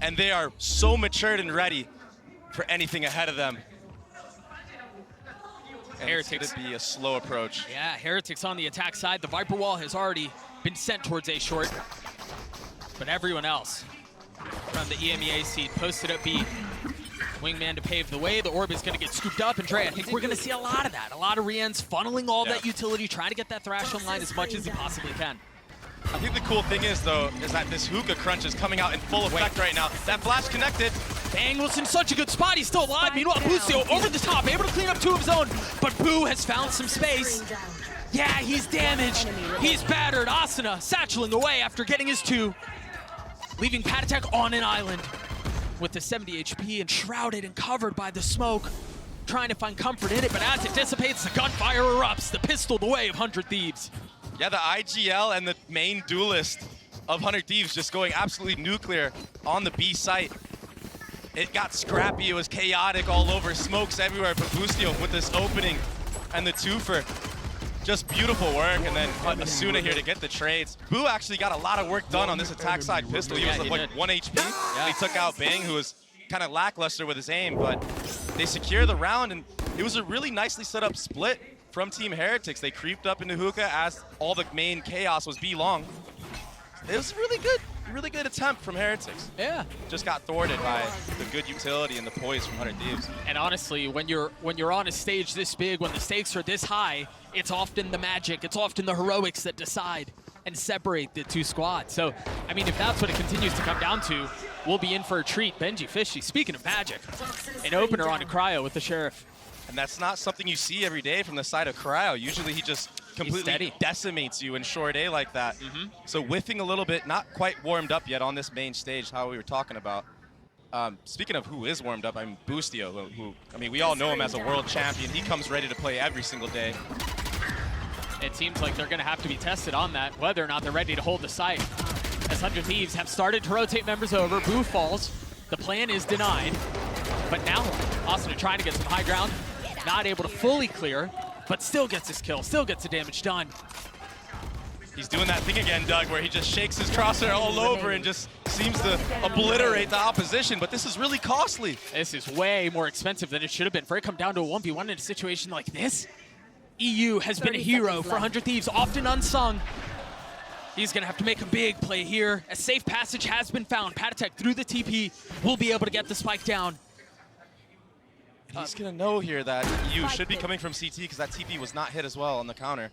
and they are so matured and ready for anything ahead of them. And Heretics. It's gonna be a slow approach. Yeah, Heretics on the attack side. The Viper Wall has already been sent towards A short. But everyone else from the EMEA seed posted up B. Wingman to pave the way. The orb is going to get scooped up. And Dre, I think we're going to see a lot of that. A lot of Riens funneling all that utility, trying to get that Thrash online as much as he possibly can. I think the cool thing is, though, is that this hookah crunch is coming out in full effect right now. That flash connected. Bang was in such a good spot. He's still alive. Meanwhile, Bustio over the top, able to clean up two of his own. But Boo has found some space. Yeah, he's damaged. He's battered. Asuna satcheling away after getting his two. Leaving Patatek on an island with the 70 HP and shrouded and covered by the smoke. Trying to find comfort in it, but as it dissipates, the gunfire erupts. The pistol the way of 100 Thieves. Yeah, the IGL and the main duelist of 100 Thieves just going absolutely nuclear on the B site. It got scrappy, it was chaotic all over, smokes everywhere, but Bustio with this opening and the twofer. Just beautiful work, and then Asuna here to get the trades. Boo actually got a lot of work done on this attack side pistol. He was like 1 HP. Yeah. He took out Bang, who was kind of lackluster with his aim, but they secure the round, and it was a really nicely set up split from Team Heretics. They creeped up into hookah as all the main chaos was B long. It was really good attempt from Heretics. Yeah. Just got thwarted by the good utility and the poise from 100 Thieves. And honestly, when you're on a stage this big, when the stakes are this high, it's often the magic, it's often the heroics that decide and separate the two squads. So, I mean, if that's what it continues to come down to, we'll be in for a treat. Benji Fishy, speaking of magic, an opener on a Cryo with the Sheriff. And that's not something you see every day from the side of Cryo. Usually he just completely decimates you in short A like that. So whiffing a little bit, not quite warmed up yet on this main stage, how we were talking about. Speaking of who is warmed up, I mean Bustio, who I mean, we all know him as a world champion. He comes ready to play every single day. It seems like they're going to have to be tested on that, whether or not they're ready to hold the site. As 100 Thieves have started to rotate members over, Boo falls. The plan is denied. But now, Asuna trying to get some high ground. Not able to fully clear, but still gets his kill, still gets the damage done. He's doing that thing again, Doug, where he just shakes his crosshair all over and just seems to obliterate the opposition, but this is really costly. This is way more expensive than it should have been. For it to come down to a 1v1 in a situation like this, EU has been a hero for 100 Thieves, often unsung. He's gonna have to make a big play here. A safe passage has been found. Patatek through the TP will be able to get the spike down. And he's gonna know here that EU should be coming from CT because that TP was not hit as well on the counter.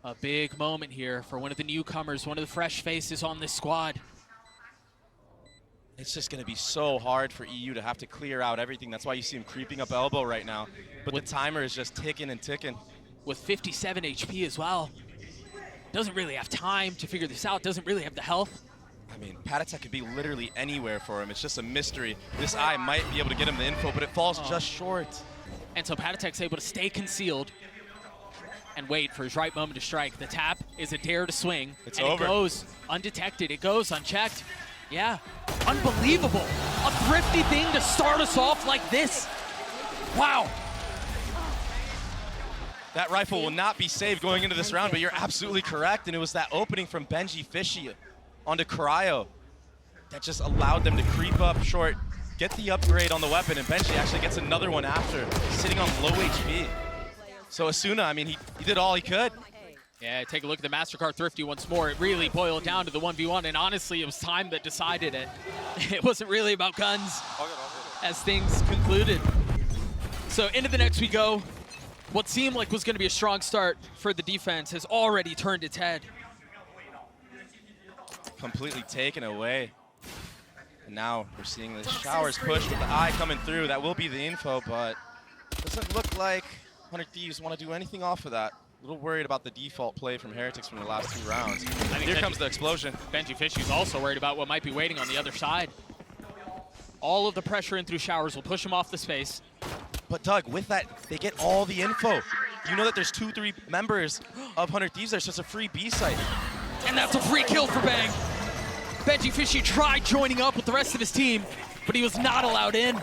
A big moment here for one of the newcomers, one of the fresh faces on this squad. It's just gonna be so hard for EU to have to clear out everything. That's why you see him creeping up elbow right now. But the timer is just ticking and ticking. With 57 HP as well. Doesn't really have time to figure this out, doesn't really have the health. I mean, Patatek could be literally anywhere for him. It's just a mystery. This eye might be able to get him the info, but it falls just short. And so Patatek's able to stay concealed and wait for his right moment to strike. The tap is a dare to swing. It's and over. It goes undetected, it goes unchecked. Yeah, unbelievable. A thrifty thing to start us off like this. Wow. That rifle will not be saved going into this round, but you're absolutely correct. And it was that opening from Benji Fishy onto Cryo that just allowed them to creep up short, get the upgrade on the weapon, and Benji actually gets another one after, sitting on low HP. So Asuna, I mean, he did all he could. Yeah, take a look at the MasterCard Thrifty once more. It really boiled down to the 1v1, and honestly, it was time that decided it. It wasn't really about guns as things concluded. So into the next we go. What seemed like was going to be a strong start for the defense has already turned its head. Completely taken away. And now we're seeing the showers push with the eye coming through. That will be the info, but doesn't look like 100 Thieves want to do anything off of that. A little worried about the default play from Heretics from the last 2 rounds. Here comes the explosion. Benji Fishy's also worried about what might be waiting on the other side. All of the pressure in through showers will push him off the space. But Doug, with that, they get all the info. You know that there's 2-3 members of 100 Thieves. There's just a free B site. And that's a free kill for Bang. Benji Fishy tried joining up with the rest of his team, but he was not allowed in.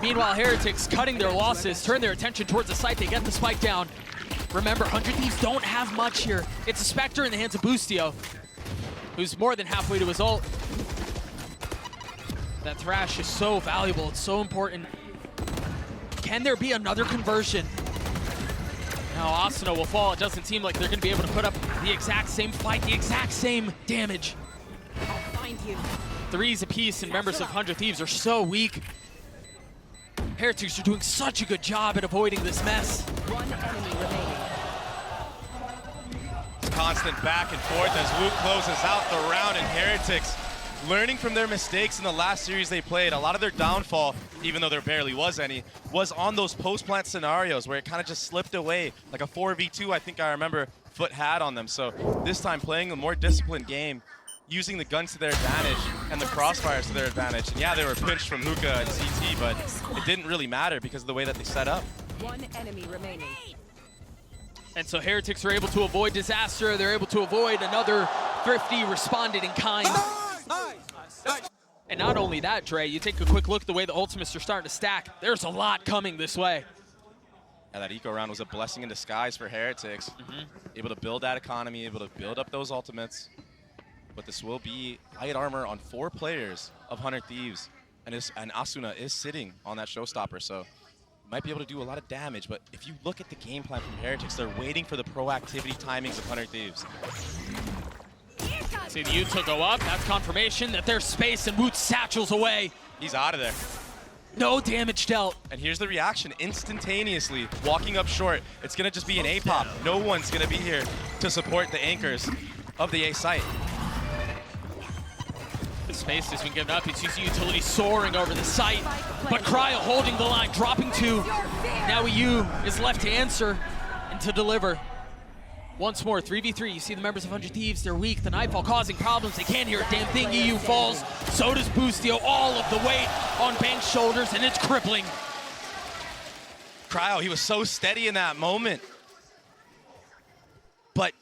Meanwhile, Heretics, cutting their losses, turn their attention towards the site. They get the spike down. Remember, 100 Thieves don't have much here. It's a Spectre in the hands of Bustio, who's more than halfway to his ult. That Thrash is so valuable. It's so important. Can there be another conversion? Now Asuna will fall. It doesn't seem like they're going to be able to put up the exact same fight, the exact same damage. I'll find you. 3s apiece, and members of 100 Thieves are so weak. Heretics are doing such a good job at avoiding this mess. One enemy remaining. Constant back and forth as Woot closes out the round, and Heretics learning from their mistakes in the last series they played. A lot of their downfall, even though there barely was any, was on those post-plant scenarios where it kind of just slipped away, like a 4v2 I think I remember Foot had on them. So this time playing a more disciplined game, using the guns to their advantage and the crossfires to their advantage. And yeah, they were pinched from Hookah and CT, but it didn't really matter because of the way that they set up. One enemy remaining. And so Heretics are able to avoid disaster. They're able to avoid another thrifty responded in kind. And not only that, Dre, you take a quick look at the way the ultimates are starting to stack. There's a lot coming this way. Yeah, that eco round was a blessing in disguise for Heretics. Able to build that economy, able to build up those ultimates. But this will be light armor on 4 players of 100 Thieves. And Asuna is sitting on that showstopper, so might be able to do a lot of damage. But if you look at the game plan from Heretics, they're waiting for the proactivity timings of 100 Thieves. See the Utes will go up. That's confirmation that there's space, and Woot satchels away. He's out of there. No damage dealt. And here's the reaction, instantaneously, walking up short. It's gonna just be an A-pop. No one's gonna be here to support the anchors of the A site. The space has been given up. It's using utility soaring over the site. But Cryo holding the line, dropping 2. Now EU is left to answer and to deliver. Once more, 3v3. You see the members of 100 Thieves, they're weak. The Nightfall causing problems. They can't hear a damn thing. EU falls. So does Boostio. All of the weight on Bank's shoulders, and it's crippling. Cryo, he was so steady in that moment. But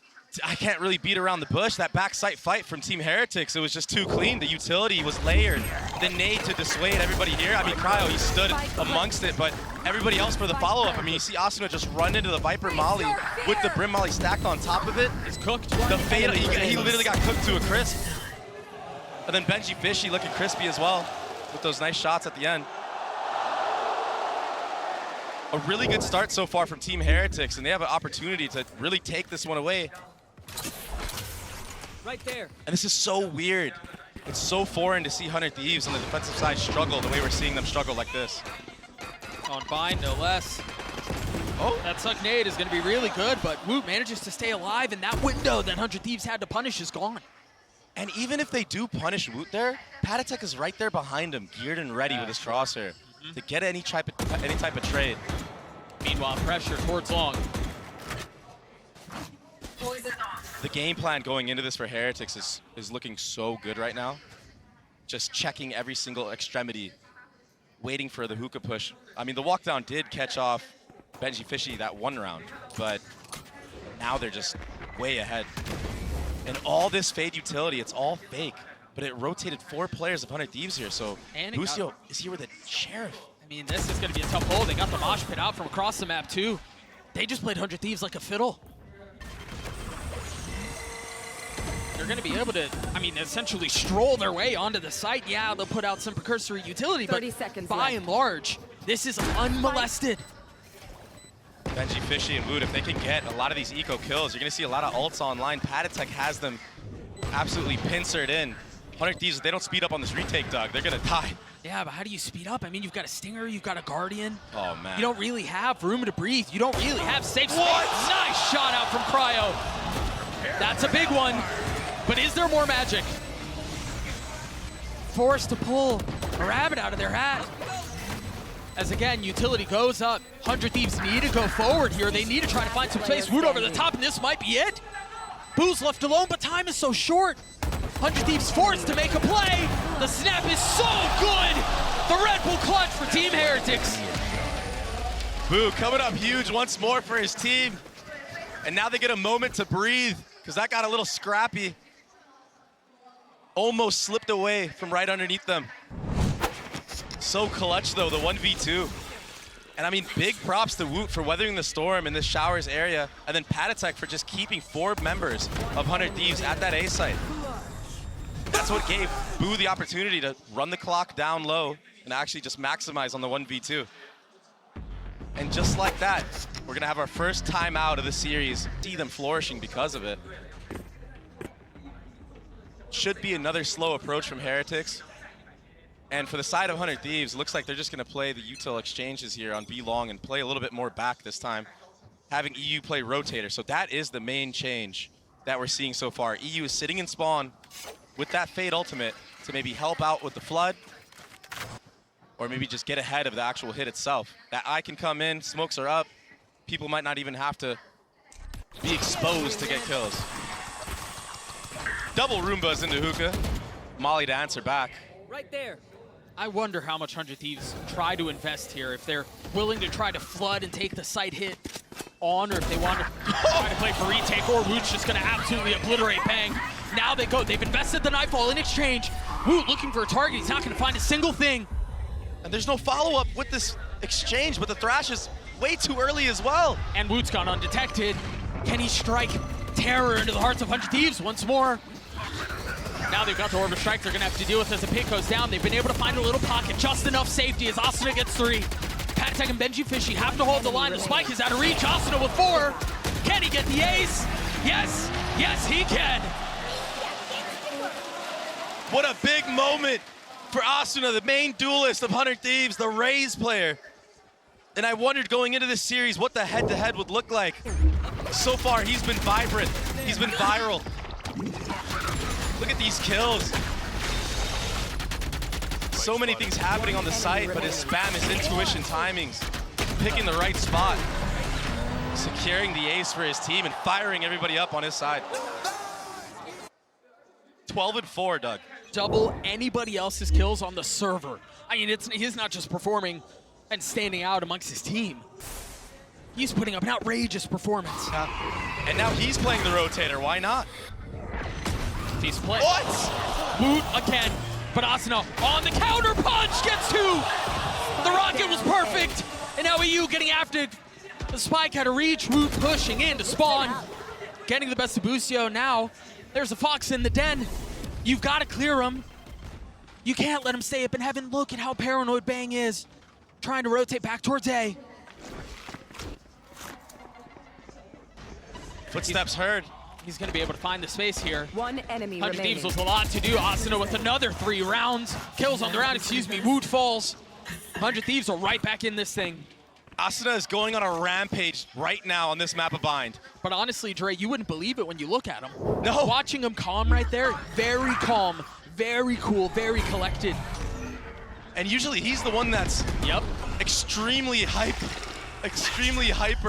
I can't really beat around the bush. That backside fight from Team Heretics, it was just too clean. The utility was layered. The nade to dissuade everybody here. I mean, Cryo, he stood amongst it, but everybody else for the follow-up. I mean, you see Asuna just run into the Viper Molly with the Brim Molly stacked on top of it. It's cooked. The fatal, he literally got cooked to a crisp. And then Benji Fishy looking crispy as well with those nice shots at the end. A really good start so far from Team Heretics, and they have an opportunity to really take this one away. Right there. And this is so weird. It's so foreign to see 100 Thieves on the defensive side struggle the way we're seeing them struggle like this. On bind, no less. Oh, that suck nade is going to be really good, but Woot manages to stay alive, and that window that 100 Thieves had to punish is gone. And even if they do punish Woot there, Patatek is right there behind him, geared and ready with his crosshair to get any type of trade. Meanwhile, pressure towards long. The game plan going into this for Heretics is looking so good right now. Just checking every single extremity, waiting for the hookah push. I mean, the walkdown did catch off Benji Fishy that 1 round, but now they're just way ahead. And all this fade utility, it's all fake, but it rotated 4 players of 100 Thieves here, so Boostio is here with a Sheriff. I mean, this is going to be a tough hold. They got the mosh pit out from across the map, too. They just played 100 Thieves like a fiddle. They're going to be able to, I mean, essentially stroll their way onto the site. Yeah, they'll put out some precursory utility, but by and large, this is unmolested. Benji Fishy and Woot, if they can get a lot of these eco kills, you're going to see a lot of ults online. Patatek has them absolutely pincered in. 100 Thieves, if they don't speed up on this retake, Doug, they're going to die. Yeah, but how do you speed up? I mean, you've got a Stinger, you've got a Guardian. Oh, man. You don't really have room to breathe. You don't really have safe space. Nice shot out from Cryo. That's a big one. But is there more magic? Forced to pull a rabbit out of their hat. As again, utility goes up. 100 Thieves need to go forward here. They need to try to find some space. Woot over the top, and this might be it. Boo's left alone, but time is so short. 100 Thieves forced to make a play. The snap is so good. The Red Bull clutch for Team Heretics. Boo coming up huge once more for his team. And now they get a moment to breathe, because that got a little scrappy. Almost slipped away from right underneath them. So clutch though, the 1v2. And I mean, big props to Woot for weathering the storm in this Showers area, and then Patatek for just keeping 4 members of 100 Thieves at that A site. That's what gave Boo the opportunity to run the clock down low and actually just maximize on the 1v2. And just like that, we're gonna have our first timeout of the series. See them flourishing because of it. Should be another slow approach from Heretics. And for the side of 100 Thieves, looks like they're just gonna play the util exchanges here on B long and play a little bit more back this time, having EU play rotator. So that is the main change that we're seeing so far. EU is sitting in spawn with that Fade ultimate to maybe help out with the flood, or maybe just get ahead of the actual hit itself. That eye can come in, smokes are up, people might not even have to be exposed to get kills. Double Roombas into hookah. Molly to answer back. Right there. I wonder how much 100 Thieves try to invest here, if they're willing to try to flood and take the site hit on, or if they want to try to play for retake, or Woot's just going to absolutely obliterate Bang. Now they go, they've invested the Nightfall in exchange. Woot looking for a target, he's not going to find a single thing. And there's no follow-up with this exchange, but the Thrash is way too early as well. And Woot's gone undetected. Can he strike terror into the hearts of 100 Thieves once more? Now they've got the Orb of Strike they're gonna have to deal with as the pick goes down. They've been able to find a little pocket, just enough safety as Asuna gets 3. Patek and Benji Fishy have to hold the line. The spike is out of reach. Asuna with 4. Can he get the ace? Yes, yes he can. What a big moment for Asuna, the main duelist of 100 Thieves, the Raze player. And I wondered going into this series what the head-to-head would look like. So far, he's been vibrant. He's been viral. Look at these kills. So many things happening on the site, but his spam, his intuition timings, picking the right spot, securing the ace for his team, and firing everybody up on his side. 12-4, Doug. Double anybody else's kills on the server. I mean, he's not just performing and standing out amongst his team. He's putting up an outrageous performance. And now he's playing the rotator, why not? He's playing. What? Woot again, but Asuna on the counter punch gets 2. The rocket was perfect, and now EU getting after the spike out of reach. Woot pushing in to spawn, getting the best of Busio. Now there's a fox in the den. You've got to clear him. You can't let him stay up in heaven. Look at how paranoid Bang is, trying to rotate back towards A. Footsteps heard. He's going to be able to find the space here. One enemy 100 remaining. Thieves was a lot to do. Asuna with another 3 rounds. Kills on the round, excuse me. Woot falls. 100 Thieves are right back in this thing. Asuna is going on a rampage right now on this map of Bind. But honestly, Dre, you wouldn't believe it when you look at him. No. Watching him calm right there, very calm, very cool, very collected. And usually he's the one that's extremely hyper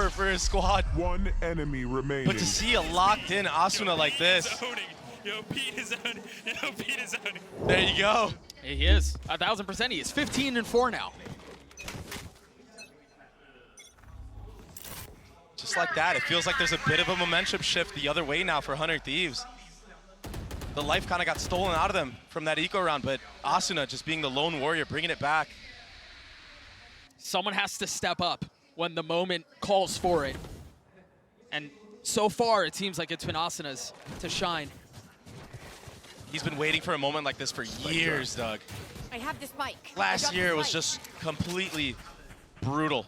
for his squad. One enemy remaining. But to see a locked in Asuna like this. Yo, Pete is owning. Yo, Pete is owning. There you go. He is, 1,000%. He is 15-4 now. Just like that, it feels like there's a bit of a momentum shift the other way now for 100 Thieves. The life kind of got stolen out of them from that eco round, but Asuna just being the lone warrior, bringing it back. Someone has to step up when the moment calls for it. And so far, it seems like it's been Asuna's to shine. He's been waiting for a moment like this for years, Doug. I have the spike. Last year it was just completely brutal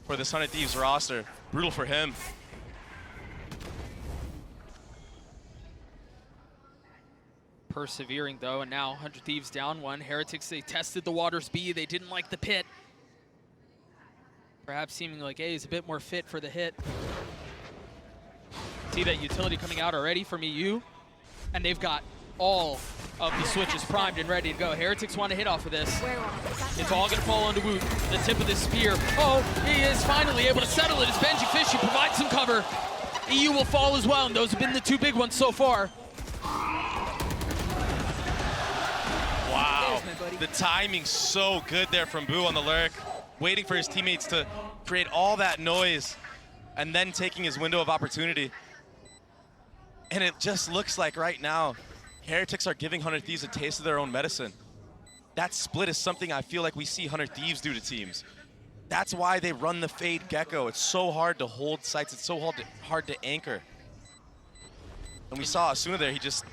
for this 100 Thieves roster. Brutal for him. Persevering though, and now 100 Thieves down 1. Heretics, they tested the waters B. They didn't like the pit. Perhaps seeming like A is a bit more fit for the hit. See that utility coming out already from EU. And they've got all of the switches primed and ready to go. Heretics want to hit off of this. It's all going to fall onto Woot. The tip of this spear. Oh, he is finally able to settle it as Benji Fishy provides some cover. EU will fall as well, and those have been the 2 big ones so far. Wow, the timing's so good there from Boo on the lurk. Waiting for his teammates to create all that noise and then taking his window of opportunity. And it just looks like right now, Heretics are giving 100 Thieves a taste of their own medicine. That split is something I feel like we see 100 Thieves do to teams. That's why they run the Fade Gecko. It's so hard to hold sites. It's so hard to anchor. And we saw Asuna there, he just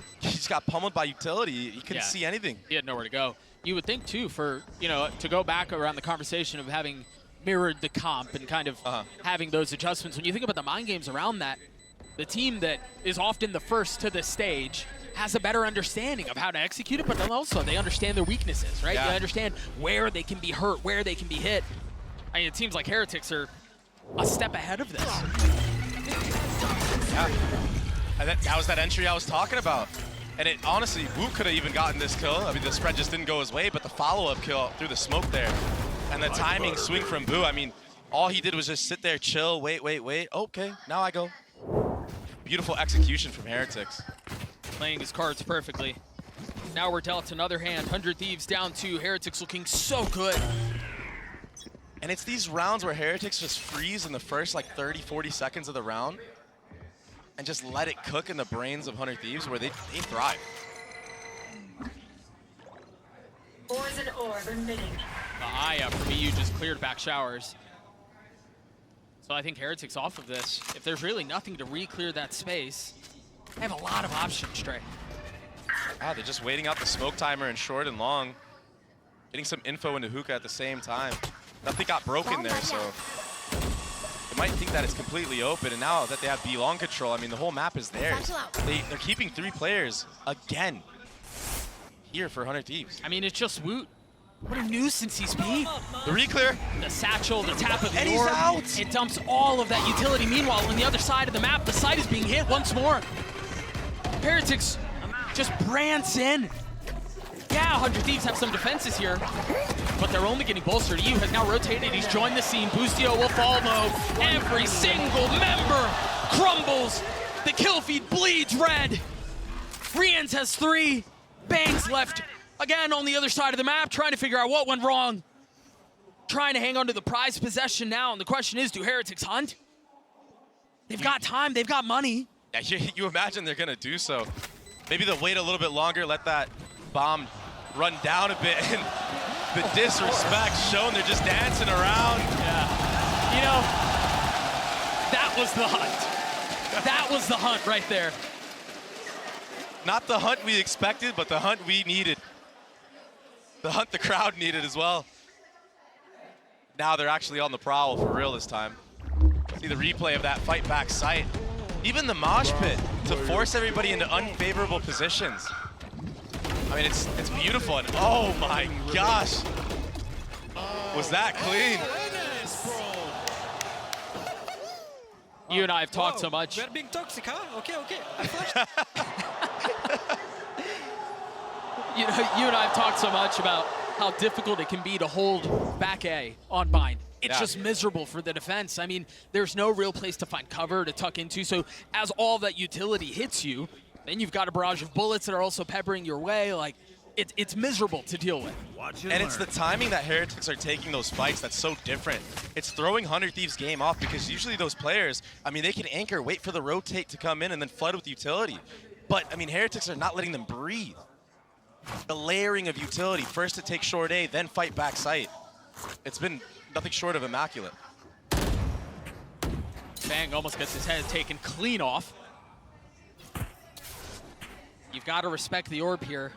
got pummeled by utility. He couldn't see anything. He had nowhere to go. You would think too, for to go back around the conversation of having mirrored the comp and kind of having those adjustments. When you think about the mind games around that, the team that is often the first to the stage has a better understanding of how to execute it, but then also they understand their weaknesses, right? Yeah. They understand where they can be hurt, where they can be hit. I mean, it seems like Heretics are a step ahead of this. Yeah. And that was that entry I was talking about. And it honestly, Wu could have even gotten this kill. I mean, the spread just didn't go his way, but the follow-up kill through the smoke there. And the timing swing from Boo, I mean, all he did was just sit there, chill, wait. Okay, now I go. Beautiful execution from Heretics. Playing his cards perfectly. Now we're dealt another hand. 100 Thieves down 2. Heretics looking so good. And it's these rounds where Heretics just freeze in the first like 30, 40 seconds of the round and just let it cook in the brains of 100 Thieves where they thrive. Poison orb emitting. The Aya from EU just cleared back showers. So I think Heretics off of this. If there's really nothing to re-clear that space, they have a lot of options, Trey. Ah, they're just waiting out the smoke timer in short and long. Getting some info into hookah at the same time. Nothing got broken there, so they might think that it's completely open. And now that they have B long control, I mean, the whole map is theirs. They're keeping 3 players again here for 100 Thieves. I mean, it's just Woot. What a nuisance he's being. The re-clear. The satchel, the tap of the And he's orb. out. It dumps all of that utility. Meanwhile, on the other side of the map, the site is being hit once more. Heretics just brands in. Yeah, 100 Thieves have some defenses here, but they're only getting bolstered. EU has now rotated. He's joined the scene. Boostio will follow. Every single member crumbles. The kill feed bleeds red. Riens has 3. Bangs left again on the other side of the map, trying to figure out what went wrong. Trying to hang on to the prize possession now, and the question is, do Heretics hunt? They've got time, they've got money. Yeah, you imagine they're gonna do so. Maybe they'll wait a little bit longer, let that bomb run down a bit, and the disrespect shown, they're just dancing around. Yeah. You know, that was the hunt. That was the hunt right there. Not the hunt we expected, but the hunt we needed. The hunt the crowd needed as well. Now they're actually on the prowl for real this time. See the replay of that fight back sight. Even the mosh pit to force everybody into unfavorable positions. I mean, it's beautiful, and oh my gosh. Was that clean? You and I have talked so much. We're being toxic, huh? Okay. You and I have talked so much about how difficult it can be to hold back A on bind. It's just miserable for the defense. I mean, there's no real place to find cover to tuck into. So as all that utility hits you, then you've got a barrage of bullets that are also peppering your way. Like, it's miserable to deal with. And it's the timing that Heretics are taking those fights that's so different. It's throwing 100 Thieves game off because usually those players, I mean, they can anchor, wait for the rotate to come in and then flood with utility. But, I mean, Heretics are not letting them breathe. The layering of utility, first to take short A, then fight back sight. It's been nothing short of immaculate. Bang almost gets his head taken clean off. You've got to respect the orb here.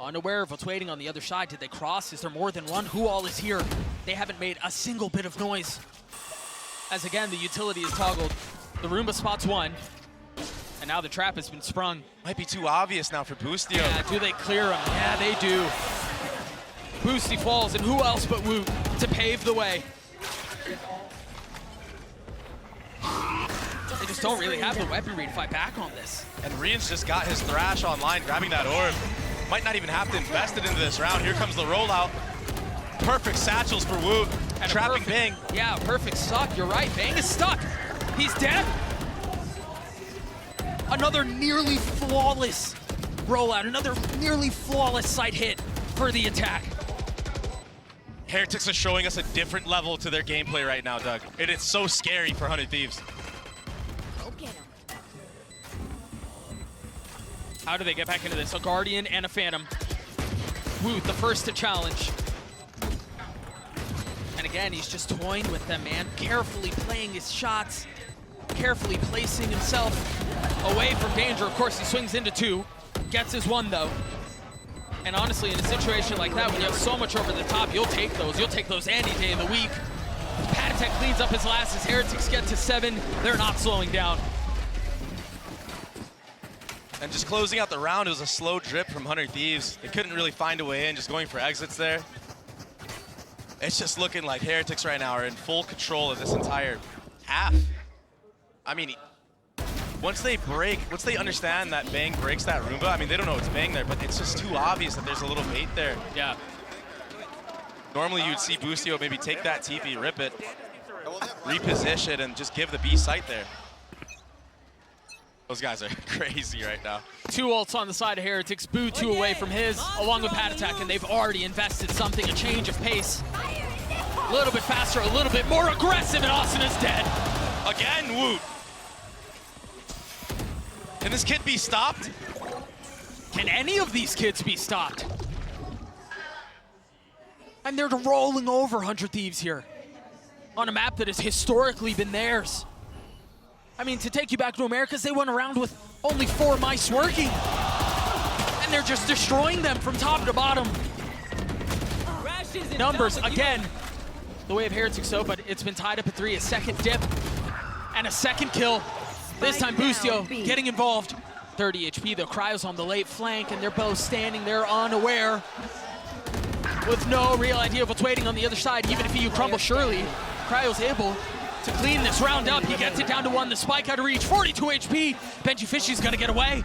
Unaware of what's waiting on the other side. Did they cross? Is there more than one? Who all is here? They haven't made a single bit of noise. As again, the utility is toggled. The Roomba spots one. And now the trap has been sprung. Might be too obvious now for Boostio. Yeah, do they clear him? Yeah, they do. Boosty falls, and who else but Woot to pave the way? They just don't really have the weaponry to fight back on this. And Riens just got his thrash online, grabbing that orb. Might not even have to invest it into this round. Here comes the rollout. Perfect satchels for Woot. And trapping Bang. Yeah, perfect stuck. You're right. Bang is stuck. He's dead. Another nearly flawless rollout. Another nearly flawless sight hit for the attack. Heretics are showing us a different level to their gameplay right now, Doug. It is so scary for 100 Thieves. Go get 'em. How do they get back into this? A Guardian and a Phantom. Woot, the first to challenge. And again, he's just toying with them, man. Carefully playing his shots. Carefully placing himself. away from danger. Of course, he swings into 2, gets his 1 though. And honestly, in a situation like that, when you have so much over the top, you'll take those. You'll take those any day of the week. Patatech cleans up his last as Heretics get to 7. They're not slowing down. And just closing out the round, it was a slow drip from 100 Thieves. They couldn't really find a way in, just going for exits there. It's just looking like Heretics right now are in full control of this entire half. I mean, once they understand that Bang breaks that Roomba, I mean, they don't know it's Bang there, but it's just too obvious that there's a little bait there. Yeah. Normally you'd see Boostio maybe take that TP, rip it, reposition, and just give the B site there. Those guys are crazy right now. 2 ults on the side of Heretics, Boo 2 away from his, along with Patatech, and they've already invested something, a change of pace. A little bit faster, a little bit more aggressive, and Asana's dead. Again, Woot. Can this kid be stopped? Can any of these kids be stopped? And they're rolling over 100 Thieves here on a map that has historically been theirs. I mean, to take you back to Americas, they went around with only 4 mice working. And they're just destroying them from top to bottom. Numbers, again, the way of Heretics though, but it's been tied up at 3, a second dip, and a second kill. This time Boostio getting involved. 30 HP, the Cryo's on the late flank, and they're both standing there unaware with no real idea of what's waiting on the other side. Even if you crumble, surely Cryo's able to clean this round up. He gets it down to 1, the spike out of reach, 42 HP. Benji Fishy's gonna get away.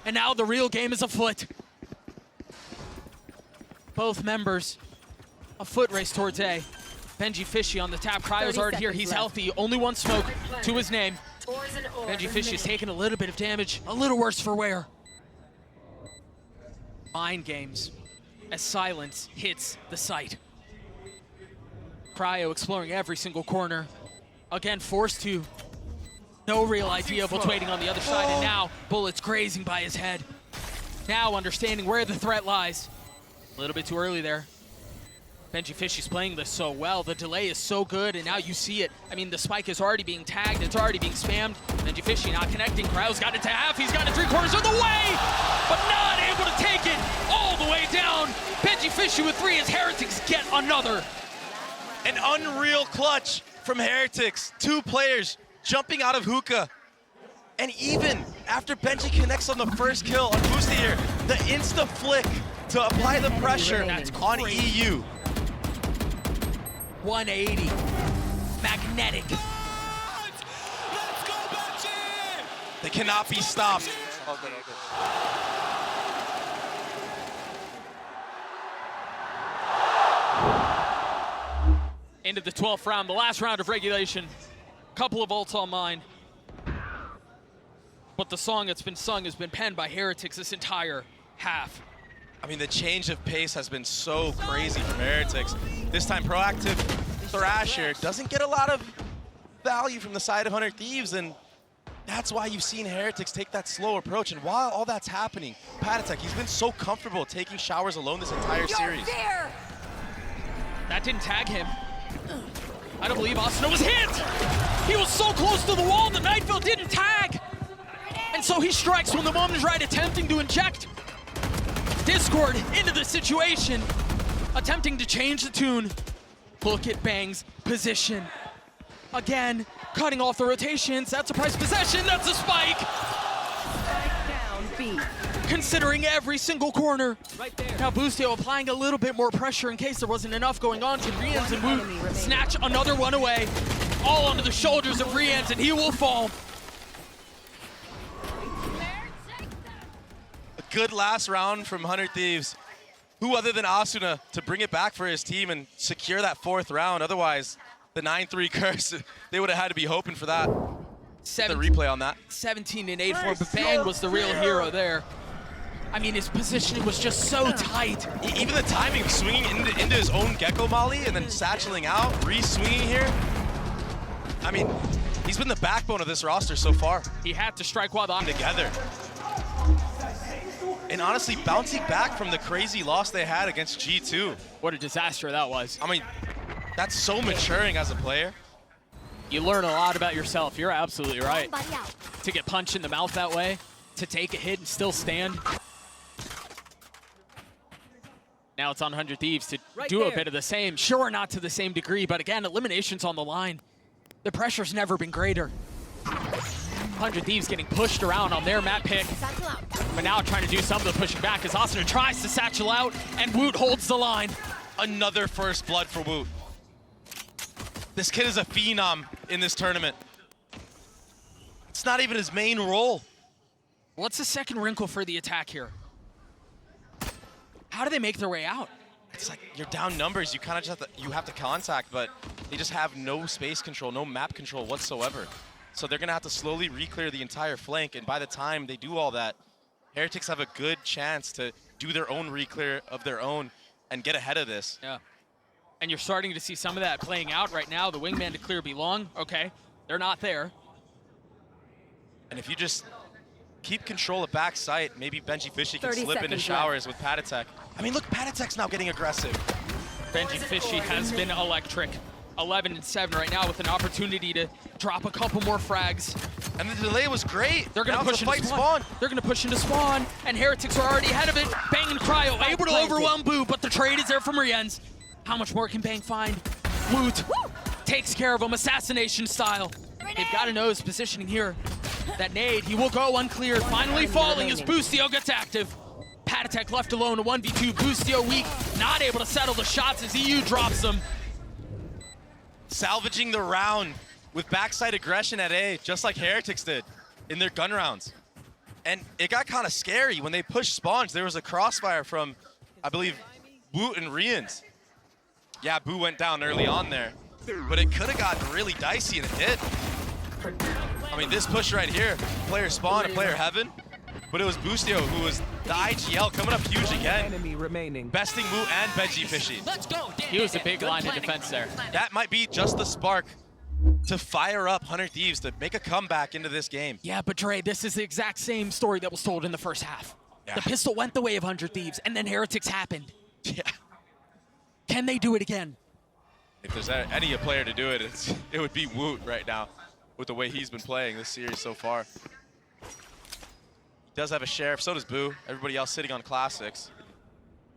And now the real game is afoot. Both members, a foot race towards A. Benji Fishy on the tap, Cryo's already here, he's healthy, only 1 smoke to his name. Benji Fishy's taking a little bit of damage, a little worse for wear. Mind games as silence hits the site. Cryo exploring every single corner. Again, forced to. No real idea of what's waiting on the other side, and now bullets grazing by his head. Now understanding where the threat lies. A little bit too early there. Benji Fishy's playing this so well. The delay is so good, and now you see it. I mean, the spike is already being tagged. It's already being spammed. Benji Fishy not connecting. Cryo's got it to half. He's got it 3/4 of the way, but not able to take it all the way down. Benji Fishy with 3 as Heretics get another. An unreal clutch from Heretics. 2 players jumping out of hookah. And even after Benji connects on the first kill on Boosty here, the insta flick to apply the pressure on EU. 180. Magnetic. Let's go, Benji! They cannot be stopped. Into the 12th round, the last round of regulation. Couple of ults on mine. But the song that's been sung has been penned by Heretics this entire half. I mean, the change of pace has been so crazy from Heretics. This time, proactive Thrasher doesn't get a lot of value from the side of 100 Thieves, and that's why you've seen Heretics take that slow approach. And while all that's happening, Patatech, he's been so comfortable taking showers alone this entire series. That didn't tag him. I don't believe Asuna was hit! He was so close to the wall, the Nightfield didn't tag! And so he strikes when the moment is right, attempting to inject Discord into the situation, attempting to change the tune. Look at Bang's position. Again, cutting off the rotations. That's a prize possession, that's a spike! Down B. Considering every single corner. Right there. Now Boostio applying a little bit more pressure in case there wasn't enough going on. Can Rians and Woot snatch another one away? All onto the shoulders of Rians, and he will fall. A good last round from 100 Thieves. Who other than Asuna to bring it back for his team and secure that 4th round? Otherwise, the 9-3 curse, they would have had to be hoping for that. The replay on that. 17 and 8 for, but Bang was the real hero there. I mean, his positioning was just so tight. Even the timing, swinging into his own Gecko Molly and then satcheling out, re-swinging here. I mean, he's been the backbone of this roster so far. He had to strike while the Together. And honestly, bouncing back from the crazy loss they had against G2. What a disaster that was. I mean, that's so maturing as a player. You learn a lot about yourself. You're absolutely right. Somebody out. To get punched in the mouth that way, to take a hit and still stand. Now it's on 100 Thieves to do a bit of the same. Sure, not to the same degree, but again, elimination's on the line. The pressure's never been greater. 100 Thieves getting pushed around on their map pick, Satchel out. but now trying to do some of the pushing back as Asuna tries to satchel out, and Woot holds the line. Another first blood for Woot. This kid is a phenom in this tournament. It's not even his main role. What's the second wrinkle for the attack here? How do they make their way out? It's like you're down numbers. You kind of just have to contact, but they just have no space control, no map control whatsoever. So they're gonna have to slowly re-clear the entire flank, and by the time they do all that, Heretics have a good chance to do their own re-clear of their own and get ahead of this. Yeah. And you're starting to see some of that playing out right now. The wingman to clear belong. Okay, they're not there. And if you just keep control at backside, maybe Benji Fishy can 30 slip into seconds showers with Patatek. I mean, look, Patatek's now getting aggressive. Benji Fishy has been electric. 11-7 right now with an opportunity to drop a couple more frags. And the delay was great. They're going Now to it's push a into fight spawn. They're going to push into spawn, and Heretics are already ahead of it. Bang and Cryo able to overwhelm Boo, but the trade is there from Rienz. How much more can Bang find? Woot takes care of him, assassination style. They've got to know his positioning here. That nade, he will go uncleared, finally falling as Boostio gets active. Patatek left alone, a 1v2, Boostio weak, not able to settle the shots as EU drops them. Salvaging the round with backside aggression at A, just like Heretics did in their gun rounds. And it got kind of scary when they pushed spawns. There was a crossfire from, I believe, Woot and Rienz. Yeah, Boo went down early on there, but it could have gotten really dicey, and it did. I mean, this push right here, player spawn and player heaven, but it was Boostio who was the IGL coming up huge again. Enemy remaining. Besting Woot and Benji Fishy. He was a big line of defense there. That might be just the spark to fire up 100 Thieves to make a comeback into this game. Yeah, but Dre, this is the exact same story that was told in the first half. Yeah. The pistol went the way of 100 Thieves, and then Heretics happened. Yeah. Can they do it again? If there's any player to do it, it would be Woot right now with the way he's been playing this series so far. He does have a sheriff, so does Boo. Everybody else sitting on classics.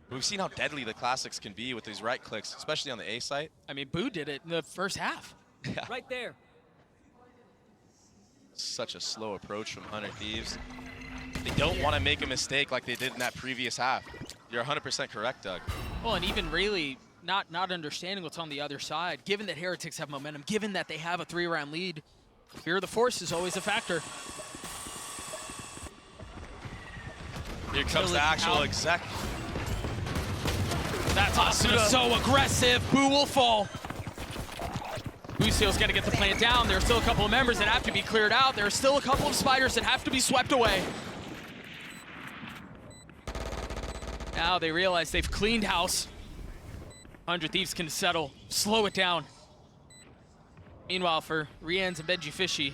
But we've seen how deadly the classics can be with these right clicks, especially on the A site. I mean, Boo did it in the first half. Yeah. Right there. Such a slow approach from 100 Thieves. They don't want to make a mistake like they did in that previous half. You're 100% correct, Doug. Well, and even really not understanding what's on the other side, given that Heretics have momentum, given that they have a 3-round lead, fear of the force is always a factor. Here comes the actual exec. That's Asuna so aggressive. Boo will fall. Boostio's got to get the plant down. There are still a couple of members that have to be cleared out. There are still a couple of spiders that have to be swept away. Now they realize they've cleaned house. 100 Thieves can settle, slow it down. Meanwhile, for Rienz and Benji Fishy,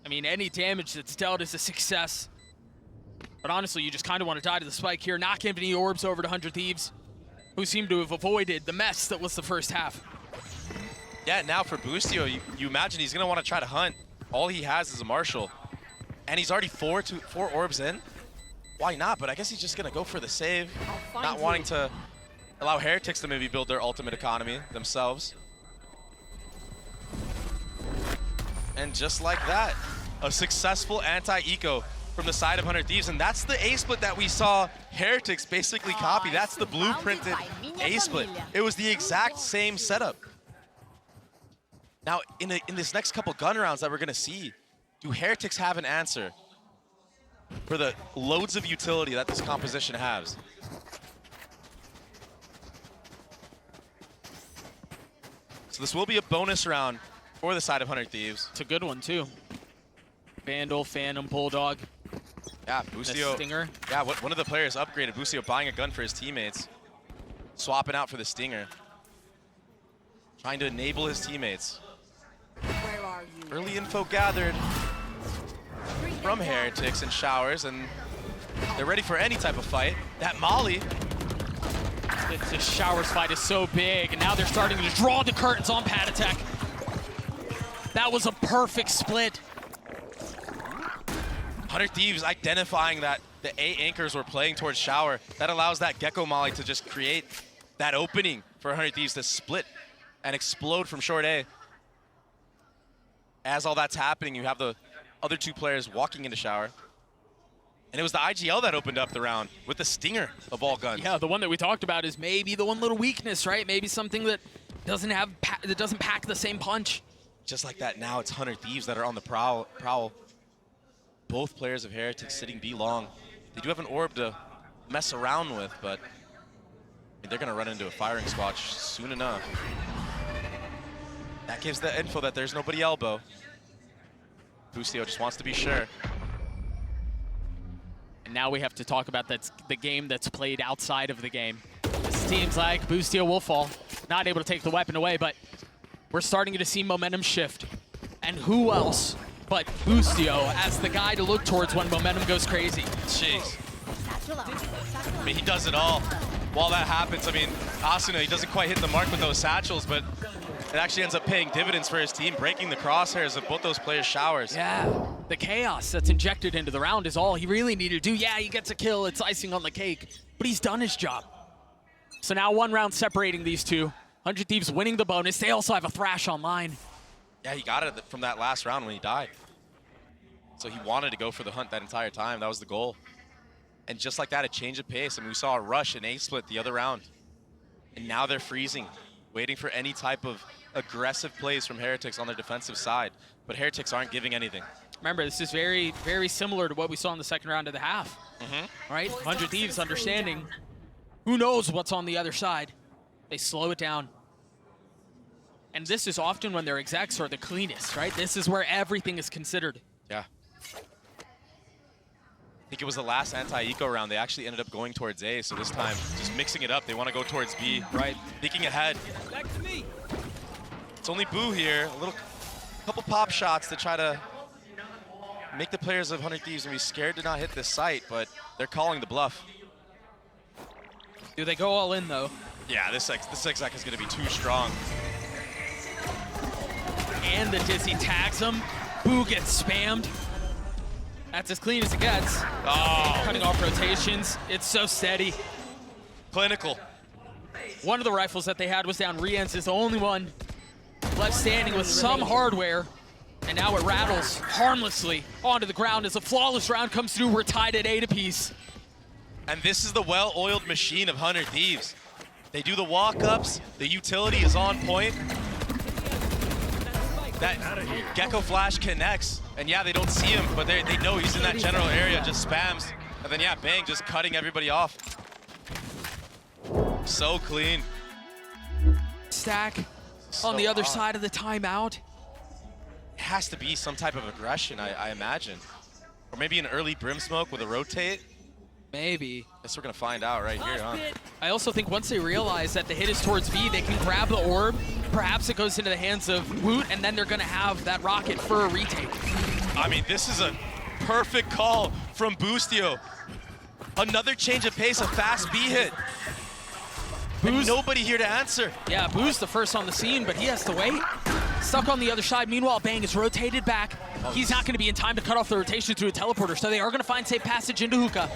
I mean, any damage that's dealt is a success. But honestly, you just kind of want to die to the spike here. Not give any orbs over to 100 Thieves, who seem to have avoided the mess that was the first half. Yeah, now for Boostio, you imagine he's going to want to try to hunt. All he has is a Marshal. And he's already four orbs in. Why not? But I guess he's just going to go for the save. Not wanting to allow Heretics to maybe build their ultimate economy themselves. And just like that, a successful anti-eco from the side of 100 Thieves. And that's the A-split that we saw Heretics basically copy. That's the blueprinted A-split. It was the exact same setup. Now, in this next couple gun rounds that we're going to see, do Heretics have an answer for the loads of utility that this composition has? So this will be a bonus round for the side of 100 Thieves. It's a good one, too. Vandal, Phantom, Bulldog. Yeah, Boostio. Stinger. Yeah, one of the players upgraded. Boostio buying a gun for his teammates. Swapping out for the Stinger. Trying to enable his teammates. Where are you? Early info gathered from Heretics and Showers, and they're ready for any type of fight. That Molly. The Showers fight is so big, and now they're starting to draw the curtains on Patatek. That was a perfect split. 100 Thieves identifying that the A anchors were playing towards Shower. That allows that Gecko Molly to just create that opening for 100 Thieves to split and explode from short A. As all that's happening, you have the other two players walking into Shower. And it was the IGL that opened up the round with the stinger of all guns. Yeah, the one that we talked about is maybe the one little weakness, right? Maybe something that doesn't pack the same punch. Just like that, now it's 100 Thieves that are on the prowl. Both players of Heretics sitting B long. They do have an orb to mess around with, but they're going to run into a firing squad soon enough. That gives the info that there's nobody elbow. Bustio just wants to be sure. And now we have to talk about the game that's played outside of the game. It seems like Bustio will fall, not able to take the weapon away, but we're starting to see momentum shift. And who else but Bustio as the guy to look towards when momentum goes crazy? Jeez. I mean, he does it all. While that happens, I mean, Asuna, he doesn't quite hit the mark with those satchels, but it actually ends up paying dividends for his team, breaking the crosshairs of both those players' showers. Yeah, the chaos that's injected into the round is all he really needed to do. Yeah, he gets a kill, it's icing on the cake, but he's done his job. So now one round separating these two. 100 Thieves winning the bonus. They also have a Thrash online. Yeah, he got it from that last round when he died. So he wanted to go for the hunt that entire time. That was the goal. And just like that, a change of pace. I mean, we saw a rush and A-split the other round. And now they're freezing, waiting for any type of aggressive plays from Heretics on their defensive side. But Heretics aren't giving anything. Remember, this is very, very similar to what we saw in the second round of the half. Right? 100 Thieves understanding who knows what's on the other side. They slow it down. And this is often when their execs are the cleanest, right? This is where everything is considered. Yeah. I think it was the last anti-eco round. They actually ended up going towards A, so this time, just mixing it up. They want to go towards B, right? Thinking ahead. Back to me. It's only Boo here. A couple pop shots to try to make the players of 100 Thieves be scared to not hit this site, but they're calling the bluff. Do they go all in, though? Yeah, this exec is going to be too strong. And the Dizzy tags him. Boo gets spammed. That's as clean as it gets. Oh, Cutting off rotations. It's so steady. clinical. One of the rifles that they had was down. Rien's is the only one left standing with some hardware. And now it rattles harmlessly onto the ground as a flawless round comes through. We're tied at 8 apiece. And this is the well-oiled machine of 100 Thieves. They do the walk-ups. The utility is on point. That Gecko Flash connects. And yeah, they don't see him, but they know he's in that general area, just spams. And then yeah, bang, just cutting everybody off. So clean. Stack on the other side of the timeout. It has to be some type of aggression, I imagine. Or maybe an early Brim Smoke with a rotate. Maybe. Guess we're gonna find out right here, huh? I also think once they realize that the hit is towards B, they can grab the orb. Perhaps it goes into the hands of Woot, and then they're gonna have that rocket for a retake. I mean, this is a perfect call from Bustio. Another change of pace, a fast B hit. And nobody here to answer. Yeah, Boo's the first on the scene, but he has to wait. Stuck on the other side. Meanwhile, Bang is rotated back. He's not going to be in time to cut off the rotation through a teleporter, so they are going to find safe passage into Hookah.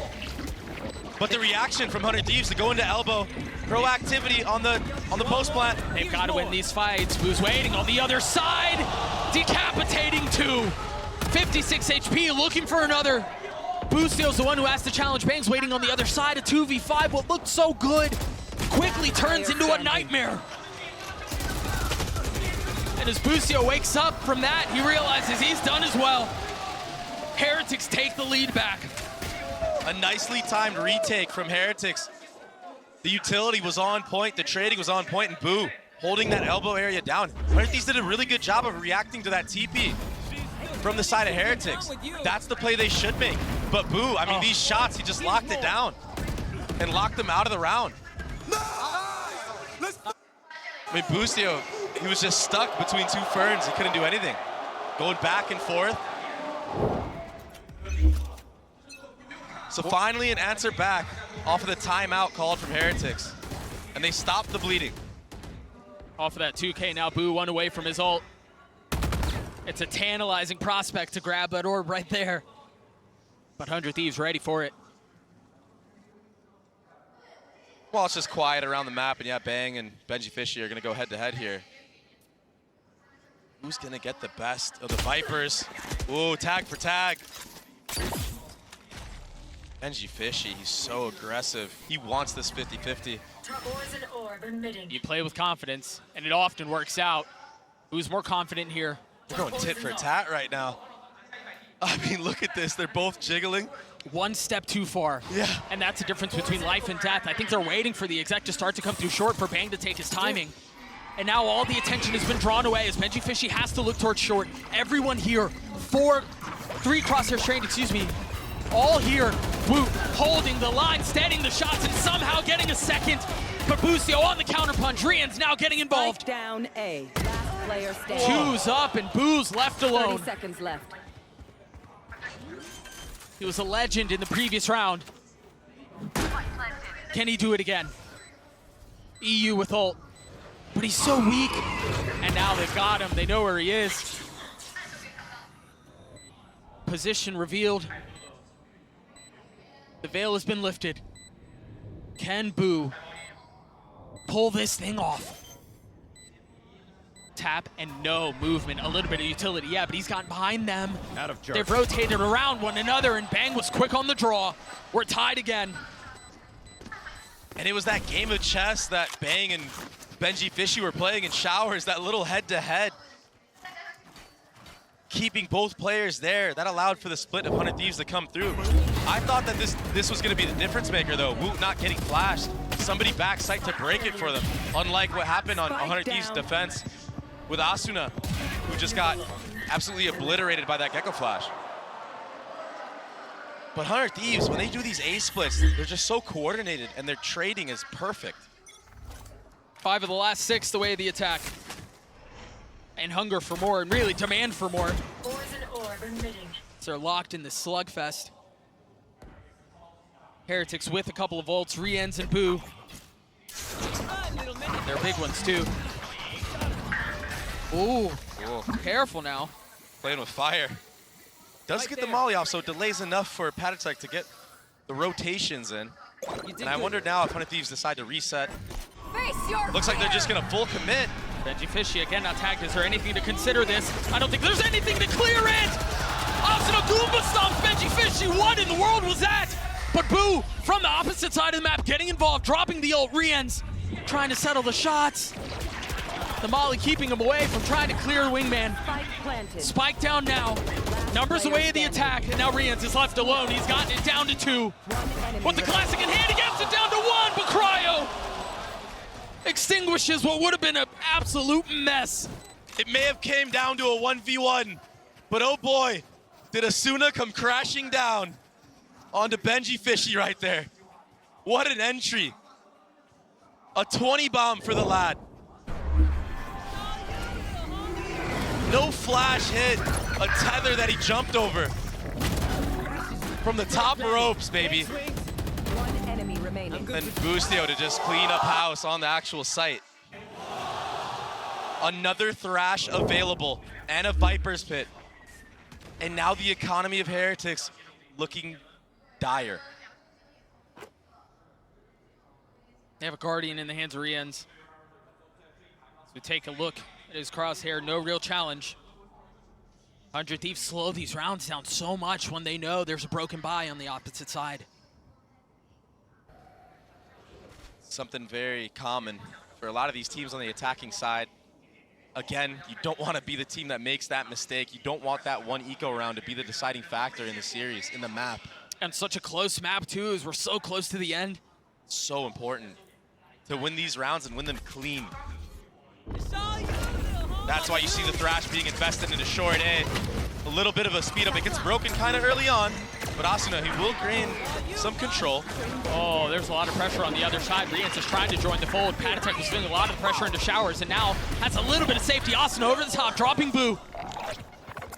But the reaction from 100 Thieves to go into elbow, proactivity on the post plant. They've got to win these fights. Boo's waiting on the other side. Decapitating 2. 56 HP, looking for another. Bustio's the one who has to challenge. Bang's waiting on the other side. A 2v5, what looked so good quickly turns into a nightmare. And as Bustio wakes up from that, he realizes he's done as well. Heretics take the lead back. A nicely timed retake from Heretics. The utility was on point, the trading was on point, and Boo holding that elbow area down. 100 Thieves did a really good job of reacting to that TP from the side of Heretics. That's the play they should make. But Boo, I mean, these shots, he just locked it down and locked them out of the round. I mean, Bustio, he was just stuck between two ferns. He couldn't do anything. Going back and forth. So finally an answer back off of the timeout called from Heretics. And they stopped the bleeding. Off of that 2K now, Boo one away from his ult. It's a tantalizing prospect to grab that orb right there. But 100 Thieves ready for it. Well, it's just quiet around the map, and yeah, Bang and Benji Fishy are going to go head-to-head here. Who's going to get the best of the Vipers? Ooh, tag for tag. Benji Fishy, he's so aggressive. He wants this 50-50. You play with confidence, and it often works out. Who's more confident here? They're going tit for tat right now. I mean, look at this. They're both jiggling. One step too far. Yeah. And that's the difference between life and death. I think they're waiting for the exec to start to come through short for Bang to take his timing. And now all the attention has been drawn away as Benji Fishy has to look towards short. Everyone here, three crosshairs trained, excuse me, all here. Boo holding the line, steadying the shots, and somehow getting a second. But Busio on the counterpunch. Rian's now getting involved. Spike down A. Last player standing. Two's up and Boo's left alone. 30 seconds left. He was a legend in the previous round. Can he do it again? EU with ult. But he's so weak. And now they've got him. They know where he is. Position revealed. The veil has been lifted. Can Boo pull this thing off? Tap and no movement, a little bit of utility, yeah, but he's gotten behind them. Out of jerk. They've rotated around one another, and Bang was quick on the draw. We're tied again. And it was that game of chess that Bang and Benji Fishy were playing in showers, that little head-to-head. Keeping both players there, that allowed for the split of 100 Thieves to come through. I thought that this was going to be the difference maker, though. Woot not getting flashed. Somebody backside to break it for them, unlike what happened on 100 Thieves' defense with Asuna, who just got absolutely obliterated by that Gecko Flash. But 100 Thieves, when they do these A splits, they're just so coordinated, and their trading is perfect. 5 of the last 6 the way of the attack. And hunger for more, and really demand for more. So they're locked in this slugfest. Heretics with a couple of ults, Riens and Boo. They're big ones too. Ooh, careful now. Playing with fire. Does get the molly off, so it delays enough for Patek to get the rotations in. And I wonder now if 100 Thieves decide to reset. Looks like they're just gonna full commit. Benji Fishy again not tagged. Is there anything to consider this? I don't think there's anything to clear it! Asuna Goomba stomps Benji Fishy. What in the world was that? But Boo from the opposite side of the map getting involved, dropping the ult. Riens trying to settle the shots. The molly keeping him away from trying to clear the wingman. Spike down now. Numbers away of the attack, and now Riens is left alone. He's gotten it down to 2. With the classic in hand, he gets it down to 1, but Cryo extinguishes what would have been an absolute mess. It may have came down to a 1v1, but oh boy, did Asuna come crashing down onto Benji Fishy right there. What an entry. A 20 bomb for the lad. No flash hit, a tether that he jumped over. From the top ropes, baby. One enemy remaining. And Bustio to just clean up house on the actual site. Another Thrash available and a Viper's Pit. And now the economy of Heretics looking dire. They have a Guardian in the hands of Riens. So we take a look at his crosshair, no real challenge. 100 Thieves slow these rounds down so much when they know there's a broken buy on the opposite side. Something very common for a lot of these teams on the attacking side. Again, you don't want to be the team that makes that mistake. You don't want that one eco round to be the deciding factor in the series, in the map. And such a close map too, as we're so close to the end. So important to win these rounds and win them clean. That's why you see the Thrash being invested into short A. A little bit of a speed up. It gets broken kind of early on, but Asuna, he will gain some control. Oh, there's a lot of pressure on the other side. Riens is trying to join the fold. Patek was feeling a lot of pressure into showers, and now has a little bit of safety. Asuna over the top, dropping Boo.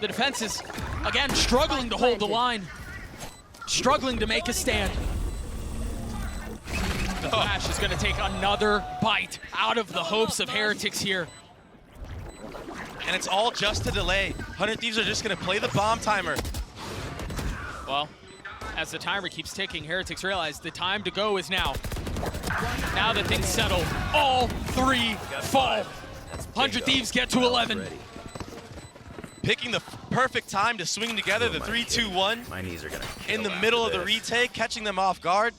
The defense is, again, struggling to hold the line. Struggling to make a stand. The Thrash is going to take another bite out of the hopes of Heretics here. And it's all just a delay. 100 Thieves are just gonna play the bomb timer. Well, as the timer keeps ticking, Heretics realize the time to go is now. Now that things settle, all 3 fall. 100 Thieves get to 11. Picking the perfect time to swing together the 3-2-1 My knees are gonna in the middle of the retake, catching them off guard.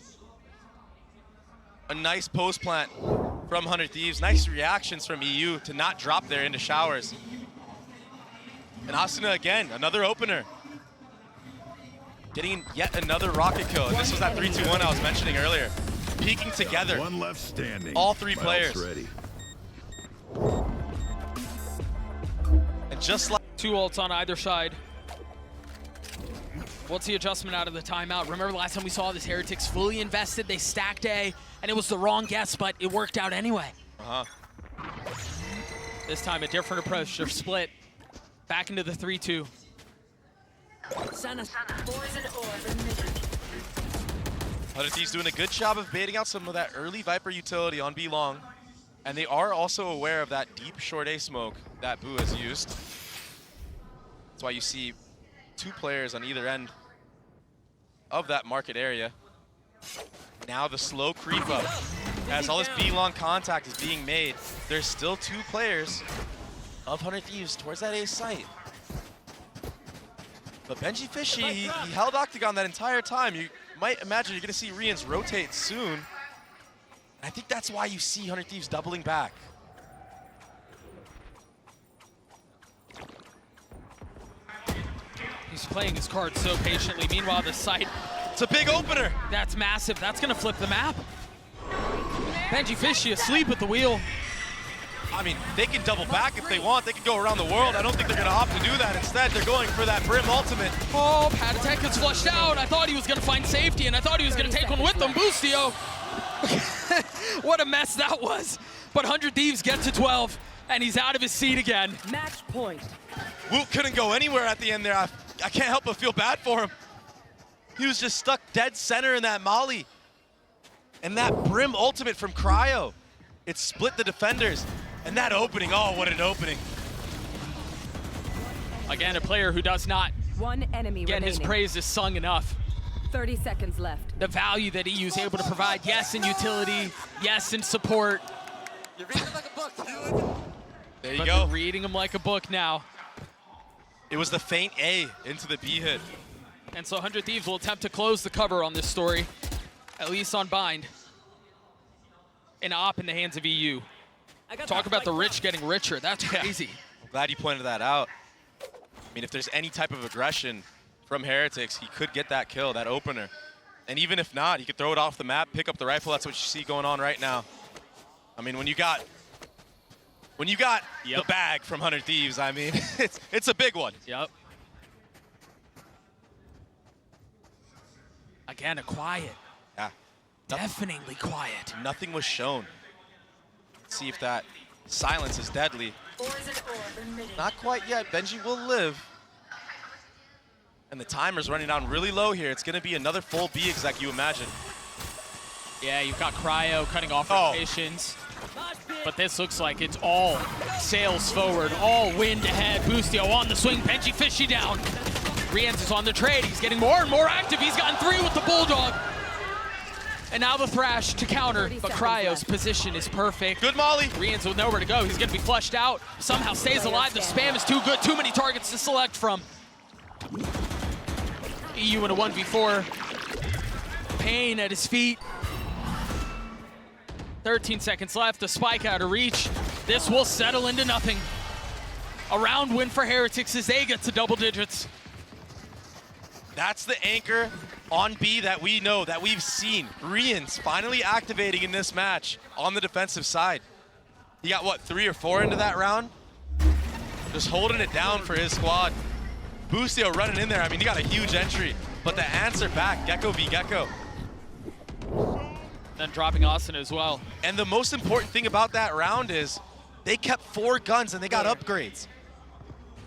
A nice post plant from 100 Thieves. Nice reactions from EU to not drop there into showers. And Asuna again, another opener. Getting yet another rocket kill. And this was that 3-2-1 I was mentioning earlier. Peeking together. One left standing. All 3 My players. ult's ready. And just like 2 ults on either side. What's the adjustment out of the timeout? Remember last time we saw this, Heretics fully invested, they stacked A, and it was the wrong guess, but it worked out anyway. This time a different approach, they're split. Back into the 3-2. 100 Thieves doing a good job of baiting out some of that early Viper utility on B long. And they are also aware of that deep short A smoke that Boo has used. That's why you see 2 players on either end of that market area. Now the slow creep up. As all this B long contact is being made, there's still 2 players of 100 Thieves towards that A site. But Benji Fishy, he held Octagon that entire time. You might imagine you're gonna see Rians rotate soon. I think that's why you see 100 Thieves doubling back. He's playing his cards so patiently. Meanwhile, the site, It's a big opener. that's massive. That's gonna flip the map. Benji Fishy asleep at the wheel. I mean, they can double back if they want. They can go around the world. I don't think they're gonna opt to do that. Instead, they're going for that Brim ultimate. Oh, Patatek gets flushed out. I thought he was gonna find safety, and I thought he was gonna take one with him. Boostio. What a mess that was. But 100 Thieves get to 12, and he's out of his seat again. Match point. Woot couldn't go anywhere at the end there. I can't help but feel bad for him. He was just stuck dead center in that molly. And that Brim ultimate from Cryo. It split the defenders. And that opening, oh, what an opening. Again, a player who does not 1 enemy get his remaining. praises sung enough. 30 seconds left. The value that EU is able to provide, yes, in utility, yes, in support. You're reading it like a book, dude. There you But go. they're reading him like a book now. It was the feint A into the B hit. And so 100 Thieves will attempt to close the cover on this story, at least on Bind. An op in the hands of EU. Talk about the rich getting richer. That's crazy. I'm glad you pointed that out. I mean, if there's any type of aggression from Heretics, he could get that kill, that opener. And even if not, he could throw it off the map, pick up the rifle. That's what you see going on right now. I mean, when you got the bag from 100 Thieves, I mean, it's a big one. Yep. Again, a quiet. Yeah. Deafeningly quiet. Nothing was shown. Let's see if that silence is deadly. Not quite yet. Benji will live. And the timer's running down really low here. It's going to be another full B exec, you imagine. Yeah, you've got Cryo cutting off Oh. rotations. But this looks like it's all sails forward, all wind ahead. Boostio on the swing, Benji Fishy down. Rians is on the trade. He's getting more and more active. He's gotten 3 with the Bulldog. And now the Thrash to counter, but Cryo's position is perfect. Good Molly. Rians with nowhere to go. He's gonna be flushed out. Somehow stays alive. The spam is too good. Too many targets to select from. EU in a 1v4. Pain at his feet. 13 seconds left. The spike out of reach. This will settle into nothing. A round win for Heretics as they get to double digits. That's the anchor on B that we know, that we've seen. Rians finally activating in this match on the defensive side. He got, what, 3 or 4 into that round? Just holding it down for his squad. Boostio running in there. I mean, he got a huge entry. But the answer back, Gecko v Gecko. Then dropping Austin as well. And the most important thing about that round is they kept 4 guns and they got upgrades.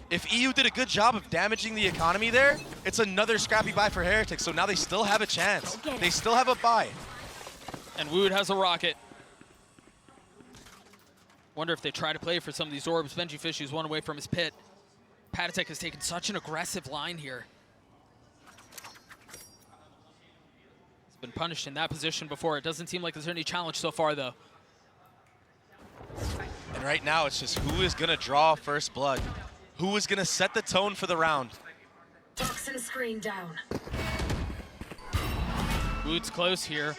If EU did a good job of damaging the economy there, it's another scrappy buy for Heretics. So now they still have a chance. They still have a buy. And Wood has a rocket. Wonder if they try to play for some of these orbs. Benji Fishy is one away from his pit. Patatek has taken such an aggressive line here. He's been punished in that position before. It doesn't seem like there's any challenge so far, though. And right now, it's just who is going to draw first blood? Who is going to set the tone for the round? Toxin screen down. Wood's close here.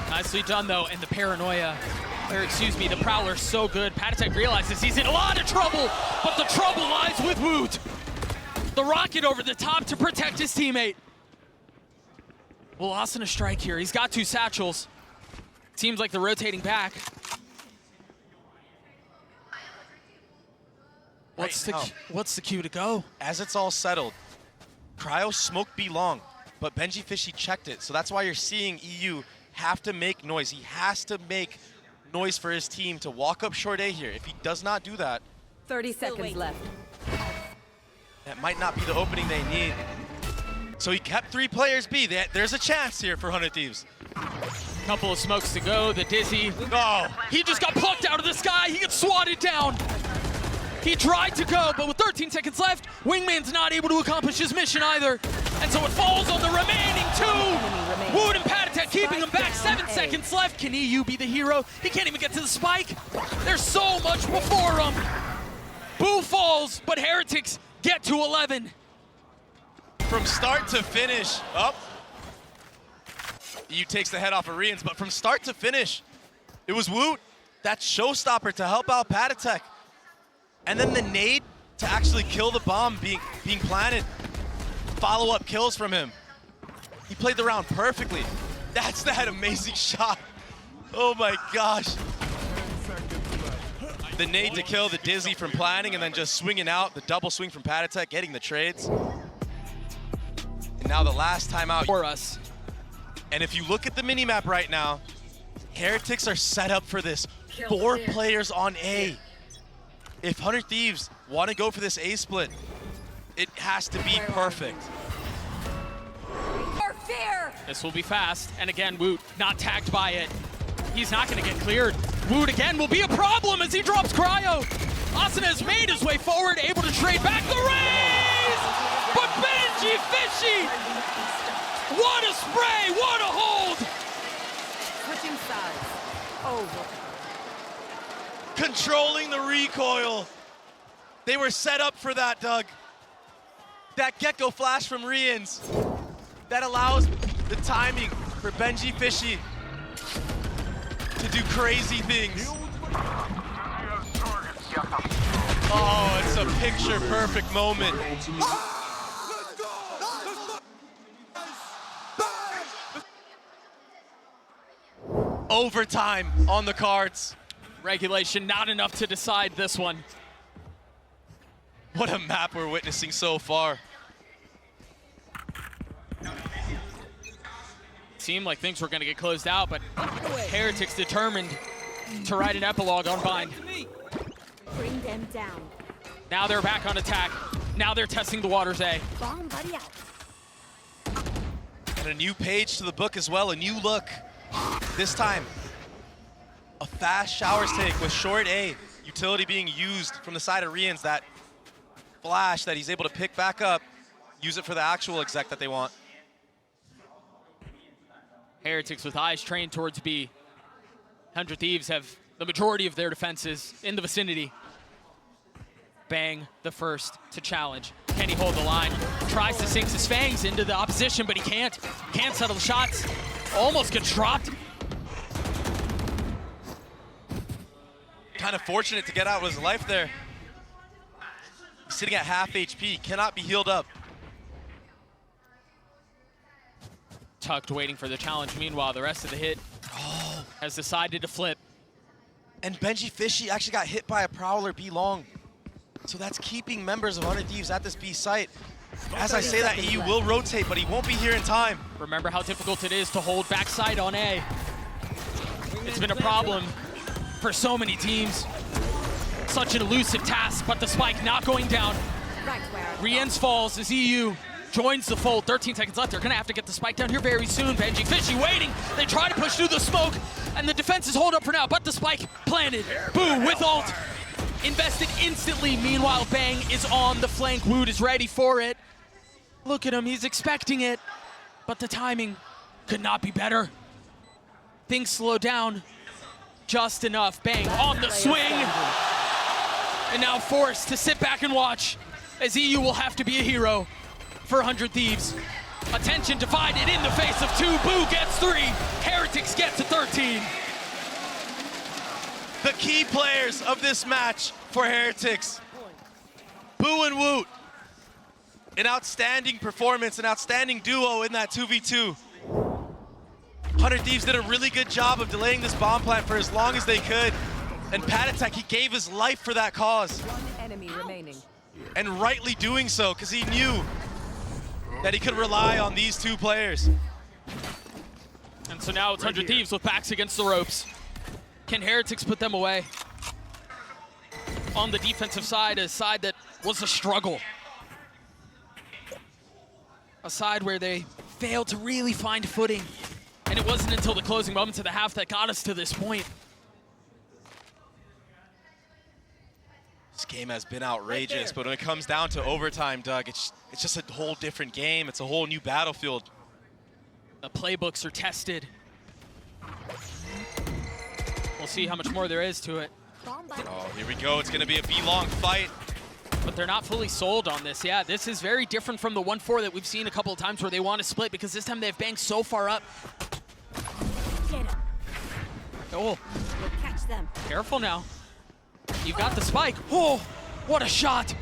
Nicely done, though, and the paranoia, or excuse me, the Prowler's so good. Patatek realizes he's in a lot of trouble, but the trouble lies with Woot. The rocket over the top to protect his teammate. Will Asuna strike here? He's got 2 satchels. Seems like they're rotating back. What's the cue to go? As it's all settled, Cryo smoked B long, but Benji Fishy checked it. So that's why you're seeing EU have to make noise. He has to make noise for his team to walk up short A here. If he does not do that, 30 seconds left. that might not be the opening they need. So he kept 3 players B. There's a chance here for 100 Thieves. Couple of smokes to go. The Dizzy. Oh, He just got plucked out of the sky. He gets swatted down. He tried to go, but with 13 seconds left, Wingman's not able to accomplish his mission either. And so it falls on the remaining 2. Wood and Patatek keeping him back. 7 seconds left. Can EU be the hero? He can't even get to the spike. There's so much before him. Boo falls, but Heretics get to 11. from start to finish. Up. EU takes the head off of Rians, but from start to finish, it was Woot, that showstopper to help out Patatek. And then the nade to actually kill the bomb being planted. Follow-up kills from him. He played the round perfectly. That's that amazing shot. Oh my gosh. The nade to kill the Dizzy from planning and then just swinging out, the double swing from Patatek, getting the trades. And now the last timeout For us. And if you look at the minimap right now, Heretics are set up for this. 4 players on A. If 100 Thieves want to go for this A split, it has to be perfect. For fear! This will be fast. And again, Woot not tagged by it. He's not going to get cleared. Woot again will be a problem as he drops Cryo. Asuna has made his way forward, able to trade back the raise! But Benji Fishy! What a spray! What a hold! Switching sides. Over. Controlling the recoil. They were set up for that, Doug. That Gecko flash from Rians. That allows the timing for Benji Fishy to do crazy things. Oh, it's a picture-perfect moment. Overtime on the cards. Regulation not enough to decide this one. What a map we're witnessing so far. Seemed like things were going to get closed out, but Heretics determined to write an epilogue on Bind. Bring them down. Now they're back on attack. Now they're testing the waters A. Bomb buddy out. And a new page to the book as well, a new look. This time, a fast showers take with short A. Utility being used from the side of Rians, that flash that he's able to pick back up, use it for the actual exec that they want. Heretics with eyes trained towards B. 100 Thieves have the majority of their defenses in the vicinity. Bang, the first to challenge. Can he hold the line? Tries to sink his fangs into the opposition, but he can't. Can't settle the shots. Almost gets dropped. Kind of fortunate to get out with his life there. He's sitting at half HP, cannot be healed up. Tucked, waiting for the challenge. Meanwhile, the rest of the hit has decided to flip. And Benji Fishy actually got hit by a Prowler B long. So that's keeping members of 100 Thieves at this B site. As I say that, EU will rotate, but he won't be here in time. Remember how difficult it is to hold backside on A. It's been a problem for so many teams. Such an elusive task, but the spike not going down. Right where I Riens falls as EU joins the fold. 13 seconds left. They're going to have to get the spike down here very soon. Benji Fishy waiting. They try to push through the smoke, and the defense is hold up for now, but the spike planted. Boo with ult. Invested instantly. Meanwhile, Bang is on the flank. Wood is ready for it. Look at him. He's expecting it, but the timing could not be better. Things slow down just enough. Bang on the swing. And now forced to sit back and watch as EU will have to be a hero for 100 Thieves. Attention divided in the face of 2. Boo gets 3. Heretics get to 13. The key players of this match for Heretics. Boo and Woot. An outstanding performance, an outstanding duo in that 2v2. 100 Thieves did a really good job of delaying this bomb plant for as long as they could. And Patatek, he gave his life for that cause. One enemy remaining. And rightly doing so, because he knew that he could rely on these 2 players. And so now it's 100 Thieves with backs against the ropes. Can Heretics put them away? On the defensive side, a side that was a struggle. A side where they failed to really find footing. And it wasn't until the closing moments of the half that got us to this point. This game has been outrageous, but when it comes down to overtime, Doug, it's just a whole different game. It's a whole new battlefield. The playbooks are tested. We'll see how much more there is to it. Oh, here we go. It's going to be a V-long fight. But they're not fully sold on this. Yeah, this is very different from the 1-4 that we've seen a couple of times where they want to split, because this time they've banged so far up. Get 'em. Oh, We'll catch them. careful now. You've got the spike. Oh, what a shot.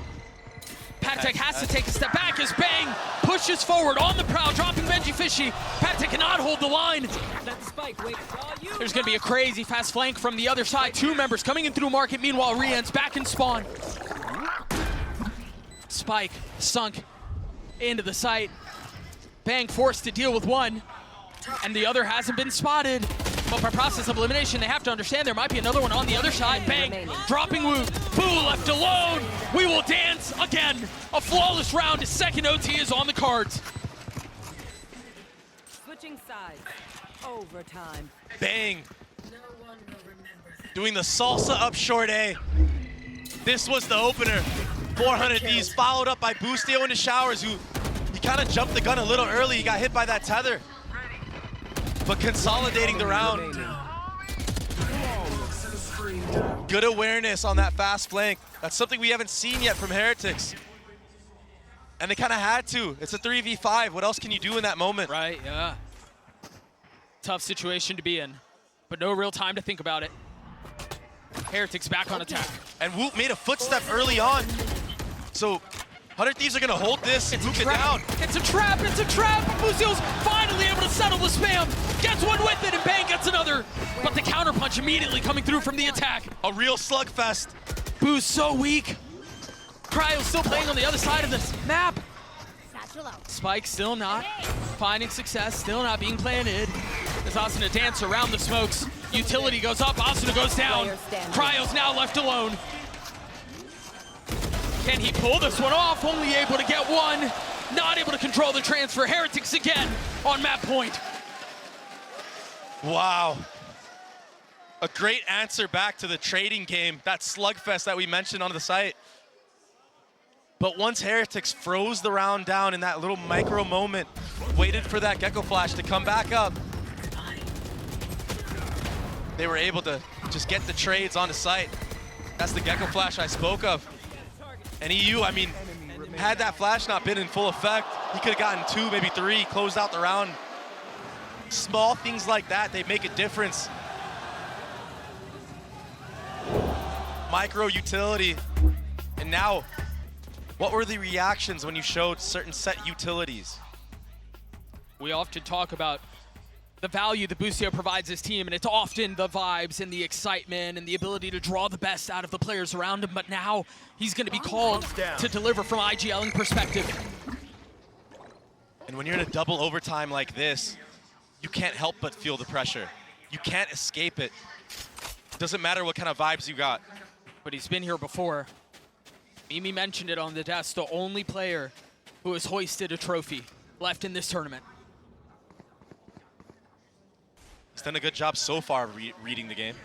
Patek has to take a step back as Bang pushes forward on the prowl, dropping Benji Fishy. Patek cannot hold the line. There's going to be a crazy fast flank from the other side. 2 members coming in through market. Meanwhile, Rian's back in spawn. Spike sunk into the site. Bang forced to deal with 1, and the other hasn't been spotted. But by process of elimination, they have to understand there might be another one on the other side. Bang, dropping Woot. Boo left alone. We will dance again. A flawless round. His second OT is on the cards. Switching sides. Overtime. Bang. Doing the salsa up short A. This was the opener. 400 Thieves followed up by Boostio into Showers, who he kind of jumped the gun a little early. He got hit by that tether. But consolidating the round. Good awareness on that fast flank. That's something we haven't seen yet from Heretics. And they kind of had to. It's a 3v5. What else can you do in that moment? Right, yeah. Tough situation to be in, but no real time to think about it. Heretics back on attack. And Woot made a footstep early on. So 100 Thieves are going to hold this and hook it down. It's a trap, it's a trap. Buzio's finally able to settle the spam. Gets one with it, and Bang gets another. But the counterpunch immediately coming through from the attack. A real slugfest. Boo's so weak. Cryo's still playing on the other side of this map. Satchel out. Spike still not finding success, still not being planted. As Asuna dance around the smokes. Utility goes up, Asuna goes down. Cryo's now left alone. Can he pull this one off? Only able to get 1. Not able to control the transfer. Heretics again on map point. Wow. A great answer back to the trading game, that slugfest that we mentioned on the site. But once Heretics froze the round down in that little micro moment, waited for that Gecko Flash to come back up, they were able to just get the trades on the site. That's the Gecko Flash I spoke of. And EU, I mean, had that flash not been in full effect, he could have gotten 2, maybe 3, closed out the round. Small things like that, they make a difference. Micro utility. And now, what were the reactions when you showed certain set utilities? We often talk about the value that Buzio provides his team, and it's often the vibes and the excitement and the ability to draw the best out of the players around him, but now he's going to be called to deliver from IGLing perspective. And when you're in a double overtime like this, you can't help but feel the pressure. You can't escape it. Doesn't matter what kind of vibes you got. But he's been here before. Mimi mentioned it on the desk, the only player who has hoisted a trophy left in this tournament. He's done a good job so far reading the game.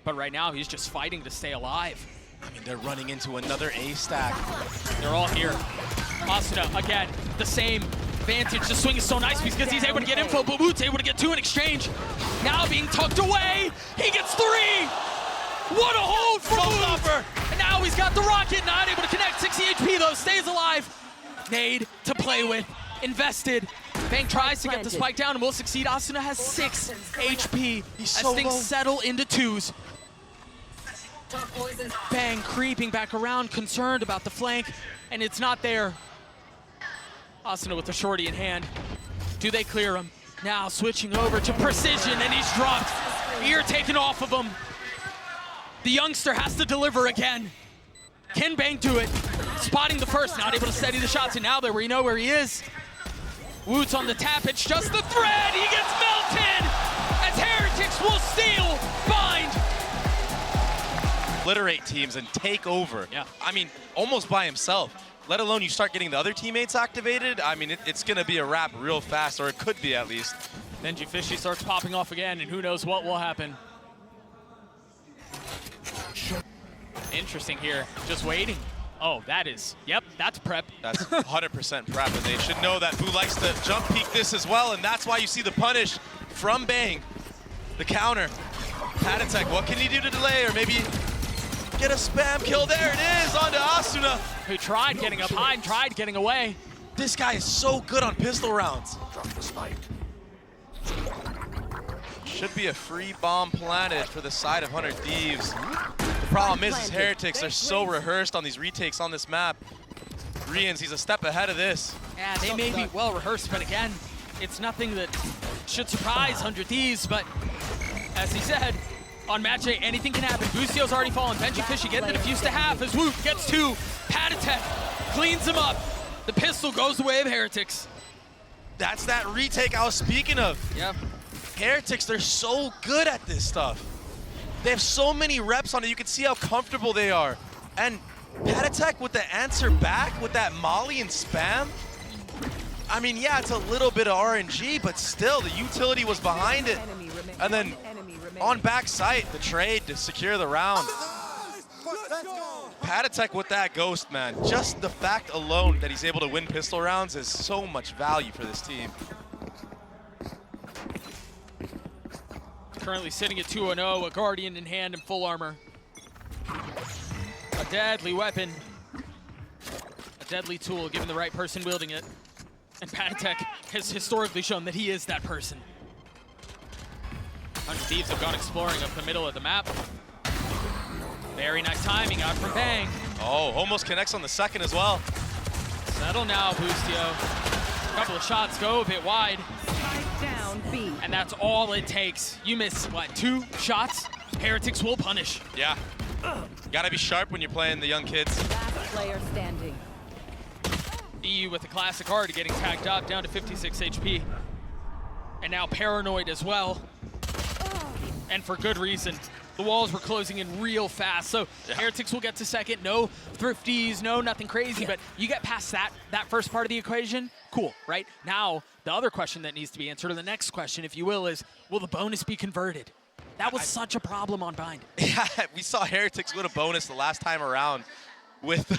But right now, he's just fighting to stay alive. I mean, they're running into another A stack. They're all here. Asuna, again, the same vantage. The swing is so nice because he's able to get info, but Woot's able to get 2 in exchange. Now being tucked away, he gets 3! What a hold for Woot! And now he's got the rocket, not able to connect. 60 HP though, stays alive. Nade to play with, invested. Bang tries to get the spike down and will succeed. Asuna has 6 HP as things settle into 2s. Bang creeping back around, concerned about the flank, and it's not there. Asuna with the shorty in hand. Do they clear him? Now switching over to precision, and he's dropped. Ear taken off of him. The youngster has to deliver again. Can Bang do it? Spotting the first, not able to steady the shots, and now we know where he is. Woot's on the tap, it's just the thread! He gets melted! As Heretics will steal Bind! Obliterate teams and take over. Yeah. I mean, almost by himself. Let alone you start getting the other teammates activated. I mean, it's going to be a wrap real fast, or it could be at least. Benji Fishy starts popping off again, and who knows what will happen. Interesting here, just waiting. Oh, that's prep. That's 100% prep, and they should know that Boo likes to jump peek this as well, and that's why you see the punish from Bang. The counter. Heretics, what can he do to delay, or maybe get a spam kill? There it is, onto Asuna. Who tried getting up high and tried getting away. This guy is so good on pistol rounds. Drop the spike. Should be a free bomb planted for the side of 100 Thieves. The problem is Heretics are so rehearsed on these retakes on this map. Rians, he's a step ahead of this. Yeah, they may be well rehearsed, but again, it's nothing that should surprise 100 Thieves, but as he said, on match day, anything can happen. Boostio's already fallen. Benji Fishy getting the defuse to half as Woot gets 2. Patatek cleans him up. The pistol goes the way of Heretics. That's that retake I was speaking of. Yep. Heretics, they're so good at this stuff. They have so many reps on it. You can see how comfortable they are. And Patatek with the answer back, with that molly and spam. I mean, yeah, it's a little bit of RNG, but still, the utility was behind it. And then on back sight, the trade to secure the round. Patatek with that ghost, man. Just the fact alone that he's able to win pistol rounds is so much value for this team. Currently sitting at 2-0, a Guardian in hand and full armor. A deadly weapon. A deadly tool, given the right person wielding it. And Patatek has historically shown that he is that person. 100 Thieves have gone exploring up the middle of the map. Very nice timing out from Bang. Oh, almost connects on the second as well. Settle now, Boostio. A couple of shots go a bit wide. Spike down B. And that's all it takes. You miss, what, 2 shots? Heretics will punish. Yeah. Gotta be sharp when you're playing the young kids. Last player standing. EU with a classic hard getting tagged up down to 56 HP. And now paranoid as well. And for good reason. The walls were closing in real fast, so yeah. Heretics will get to second. No thrifties, nothing crazy, but you get past that first part of the equation, cool, right? Now, the other question that needs to be answered, or the next question, if you will, is will the bonus be converted? That was such a problem on Bind. Yeah, we saw Heretics win a bonus the last time around with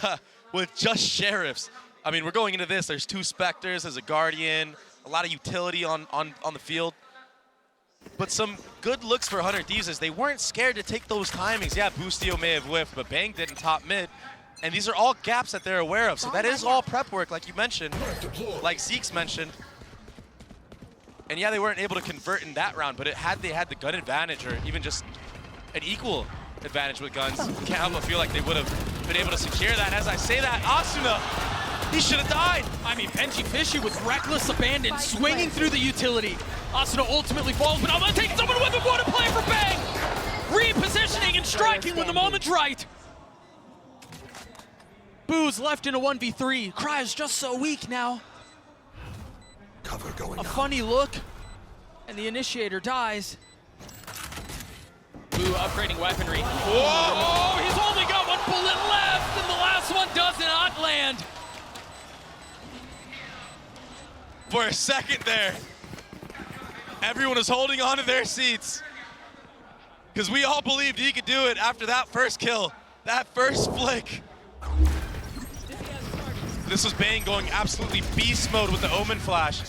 just Sheriffs. I mean, we're going into this, there's 2 Spectres, there's a Guardian, a lot of utility on the field. But some good looks for 100 Thieves is they weren't scared to take those timings. Yeah, Boostio may have whiffed, but Bang didn't top mid. And these are all gaps that they're aware of. So that is all prep work, like you mentioned, like Zeke's mentioned. And yeah, they weren't able to convert in that round, but they had the gun advantage, or even just an equal advantage with guns, you can't help but feel like they would have been able to secure that. As I say that, Asuna, he should have died. I mean, Benji Fishy with reckless abandon, swinging through the utility. Asuna ultimately falls, but I'm gonna take someone with him. What a play for Bang! Repositioning and striking when the moment's right. Boo's left in a 1v3. Cry is just so weak now. Cover going A funny look, and the initiator dies. Boo upgrading weaponry. Whoa! He's only got 1 bullet left, and the last one does not land. For a second there, everyone was holding on to their seats because we all believed he could do it after that first kill, that first flick. This was Bane going absolutely beast mode with the Omen flash.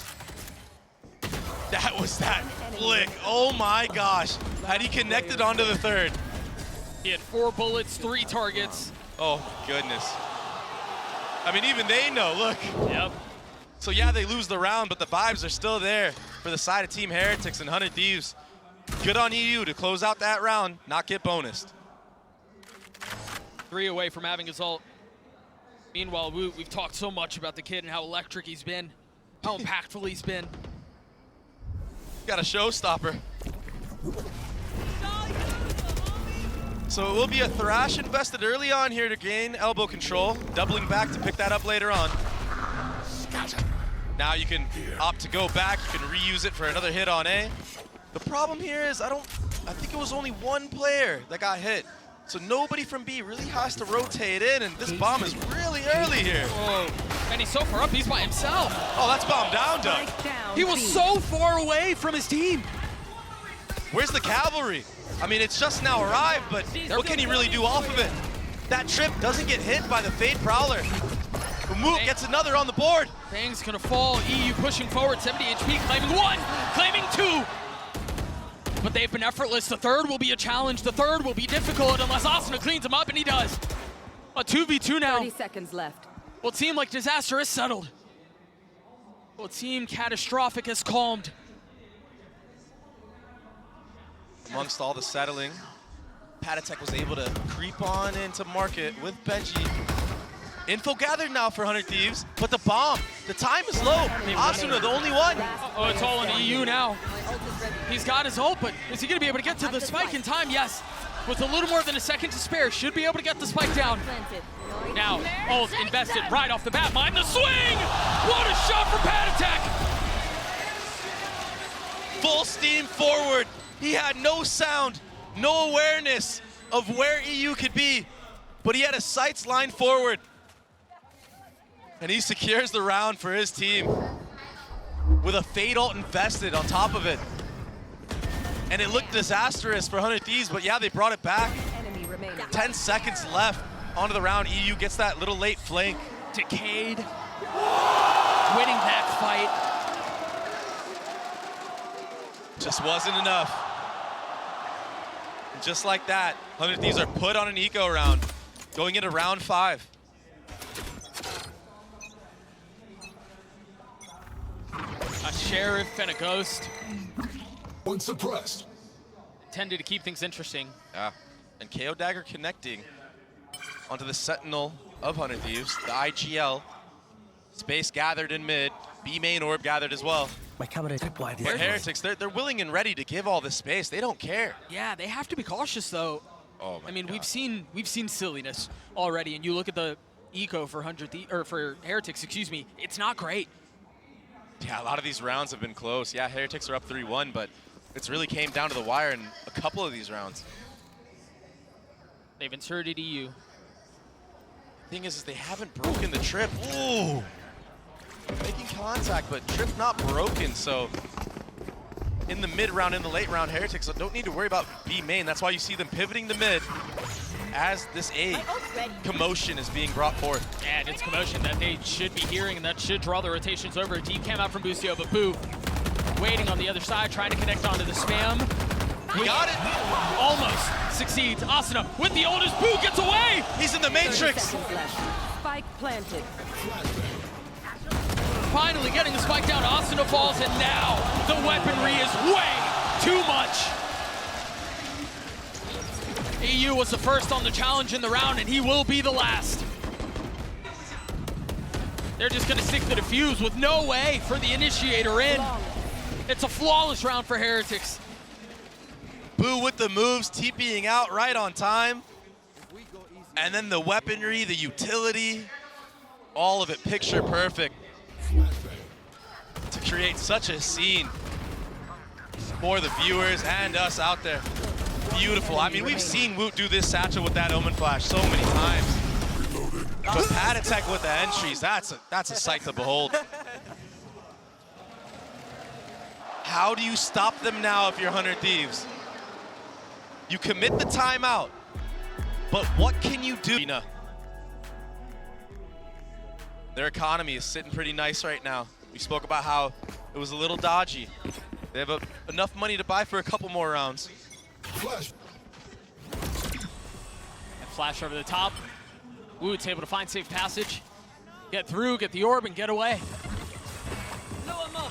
That was that flick. Oh my gosh. Had he connected onto the third? He had 4 bullets, 3 targets. Oh goodness. I mean, even they know, look. Yep. So yeah, they lose the round, but the vibes are still there for the side of Team Heretics and 100 Thieves. Good on EU to close out that round, not get bonused. 3 away from having his ult. Meanwhile, we've talked so much about the kid and how electric he's been, how impactful he's been. Got a showstopper. So it will be a Thrash invested early on here to gain elbow control, doubling back to pick that up later on. Now you can opt to go back, you can reuse it for another hit on A. The problem here is I think it was only 1 player that got hit. So nobody from B really has to rotate in, and this bomb is really early here. Whoa, and he's so far up, he's by himself. Oh, that's bomb down, Doug. Spike down He was B. so far away from his team. Where's the cavalry? I mean, it's just now arrived, but what can he really do off of it? That trip doesn't get hit by the Fade Prowler. Moot gets another on the board. Bang's gonna fall, EU pushing forward, 70 HP, claiming 1, claiming 2. But they've been effortless. The third will be a challenge. The third will be difficult unless Asuna cleans him up, and he does. A 2v2 now. 30 seconds left. Will seem like disaster is settled. Will seem catastrophic has calmed. Amongst all the settling, Patatek was able to creep on into market with Benji. Info gathered now for 100 Thieves, but the bomb, the time is low. Asuna, the only one. Oh, it's all on EU now. He's got his ult, but is he gonna be able to get to the spike in time? Yes. With a little more than a second to spare, should be able to get the spike down. Now, ult invested right off the bat. Mind the swing! What a shot from Patatek! Full steam forward. He had no sound, no awareness of where EU could be, but he had his sights lined forward. And he secures the round for his team with a Fade ult invested on top of it. And it looked disastrous for 100 Thieves, but yeah, they brought it back. Enemy remaining. 10 seconds left onto the round. EU gets that little late flank. Decayed. Winning that fight. Just wasn't enough. And just like that, 100 Thieves are put on an eco round, going into round 5. A sheriff and a ghost. One suppressed. Intended to keep things interesting. Yeah, and KO Dagger connecting onto the Sentinel of 100 Thieves, the IGL. Space gathered in mid, B main orb gathered as well. My camera is wide. But Heretics, they're willing and ready to give all this space. They don't care. Yeah, they have to be cautious though. Oh my I mean, God. we've seen silliness already, and you look at the eco for for Heretics, excuse me. It's not great. Yeah, a lot of these rounds have been close. Yeah, Heretics are up 3-1, but it's really came down to the wire in a couple of these rounds. They've inserted EU. Thing is they haven't broken the trip. Ooh! Making contact, but trip not broken, so in the mid round, in the late round, Heretics don't need to worry about B main. That's why you see them pivoting to mid as this A commotion is being brought forth. And it's commotion that they should be hearing, and that should draw the rotations over. Deep cam out from Bustio, but Boo waiting on the other side, trying to connect onto the spam. He got it! Almost succeeds. Asuna with the oldest. Boo gets away! He's in the 30 Matrix! seconds left. Spike planted. Finally getting the spike down. Asuna falls, and now the weaponry is way too much. EU was the first on the challenge in the round, and he will be the last. They're just gonna stick the defuse with no way for the initiator in. It's a flawless round for Heretics. Boo with the moves, TPing out right on time. And then the weaponry, the utility, all of it picture perfect to create such a scene for the viewers and us out there. Beautiful. I mean, we've seen Woot do this satchel with that Omen Flash so many times. But Patatek with the entries, that's a sight to behold. How do you stop them now if you're 100 Thieves? You commit the timeout, but what can you do? Their economy is sitting pretty nice right now. We spoke about how it was a little dodgy. They have enough money to buy for a couple more rounds. Flash. And flash over the top. Woot's able to find safe passage, get through, get the orb, and get away.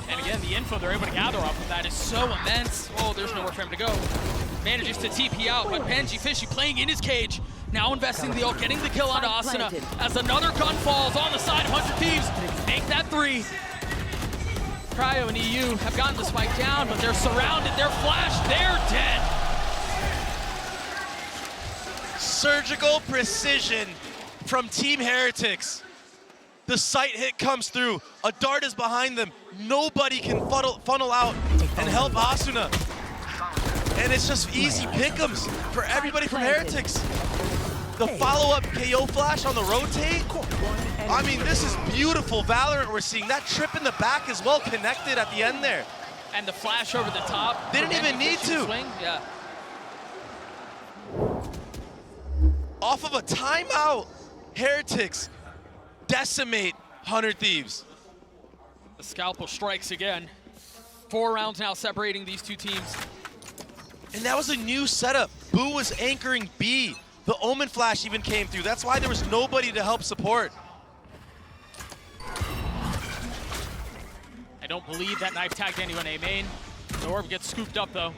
And again, the info they're able to gather off of that is so immense. Oh, there's nowhere for him to go. Manages to TP out, but Benji Fishy playing in his cage. Now investing the ult, getting the kill onto Asuna as another gun falls on the side of 100 Thieves. Make that 3. Cryo and EU have gotten the spike down, but they're surrounded, they're flashed, they're dead. Surgical precision from Team Heretics. The sight hit comes through. A dart is behind them. Nobody can funnel out and help Asuna. And it's just easy pick'ems for everybody from Heretics. The follow-up KO flash on the rotate. I mean, this is beautiful Valorant we're seeing. That trip in the back is well connected at the end there. And the flash over the top. They didn't even need to. Swing. Yeah. Off of a timeout, Heretics decimate 100 Thieves. The scalpel strikes again. 4 rounds now separating these two teams. And that was a new setup. Boo was anchoring B. The Omen flash even came through. That's why there was nobody to help support. I don't believe that knife tagged anyone A main. The orb gets scooped up though.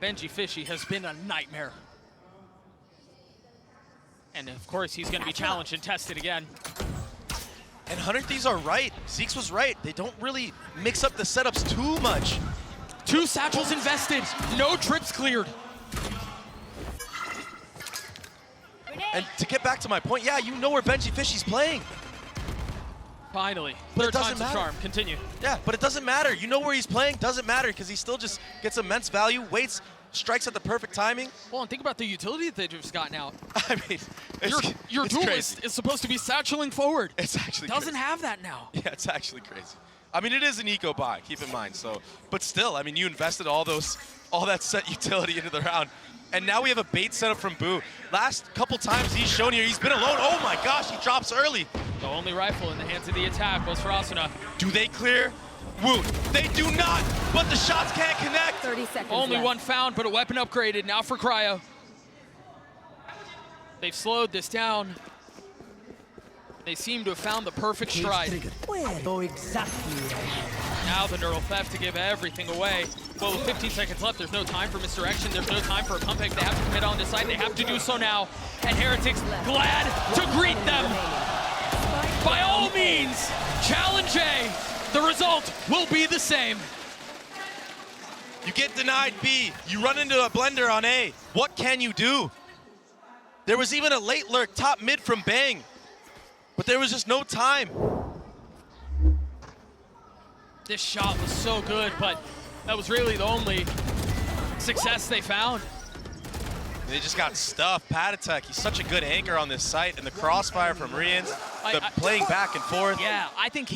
Benji Fishy has been a nightmare. And of course, he's going to be challenged and tested again. And 100 Thieves are right. Zeeks was right. They don't really mix up the setups too much. 2 satchels invested, no trips cleared. And to get back to my point, yeah, you know where Benji Fishy's playing. Finally, But it third doesn't time's the matter. charm. Continue. Yeah, but it doesn't matter. You know where he's playing, doesn't matter, because he still just gets immense value, waits, strikes at the perfect timing. Well, and think about the utility that they've just gotten out. I mean, Your it's duelist crazy. is supposed to be satcheling forward. It's actually Doesn't crazy. have that now. Yeah, it's actually crazy. I mean, it is an eco buy, keep in mind. So, but still, I mean, you invested all that set utility into the round, and now we have a bait setup from Boo. Last couple times he's shown here, he's been alone. Oh my gosh, he drops early. The only rifle in the hands of the attack goes for Asuna. Do they clear? Woot. They do not, but the shots can't connect. 30 seconds Only left. one found, but a weapon upgraded. Now for Cryo. They've slowed this down. They seem to have found the perfect stride. Where exactly? Now the neural theft to give everything away. Well, with 15 seconds left, there's no time for misdirection. There's no time for a comeback. They have to commit on this side. They have to do so now. And Heretics glad to greet them. By all means, challenge A. The result will be the same. You get denied B, you run into a blender on A. What can you do? There was even a late lurk top mid from Bang, but there was just no time. This shot was so good, but that was really the only success they found. They just got stuffed. Patatek, he's such a good anchor on this site, and the crossfire from Rians, the playing back and forth. Yeah, I think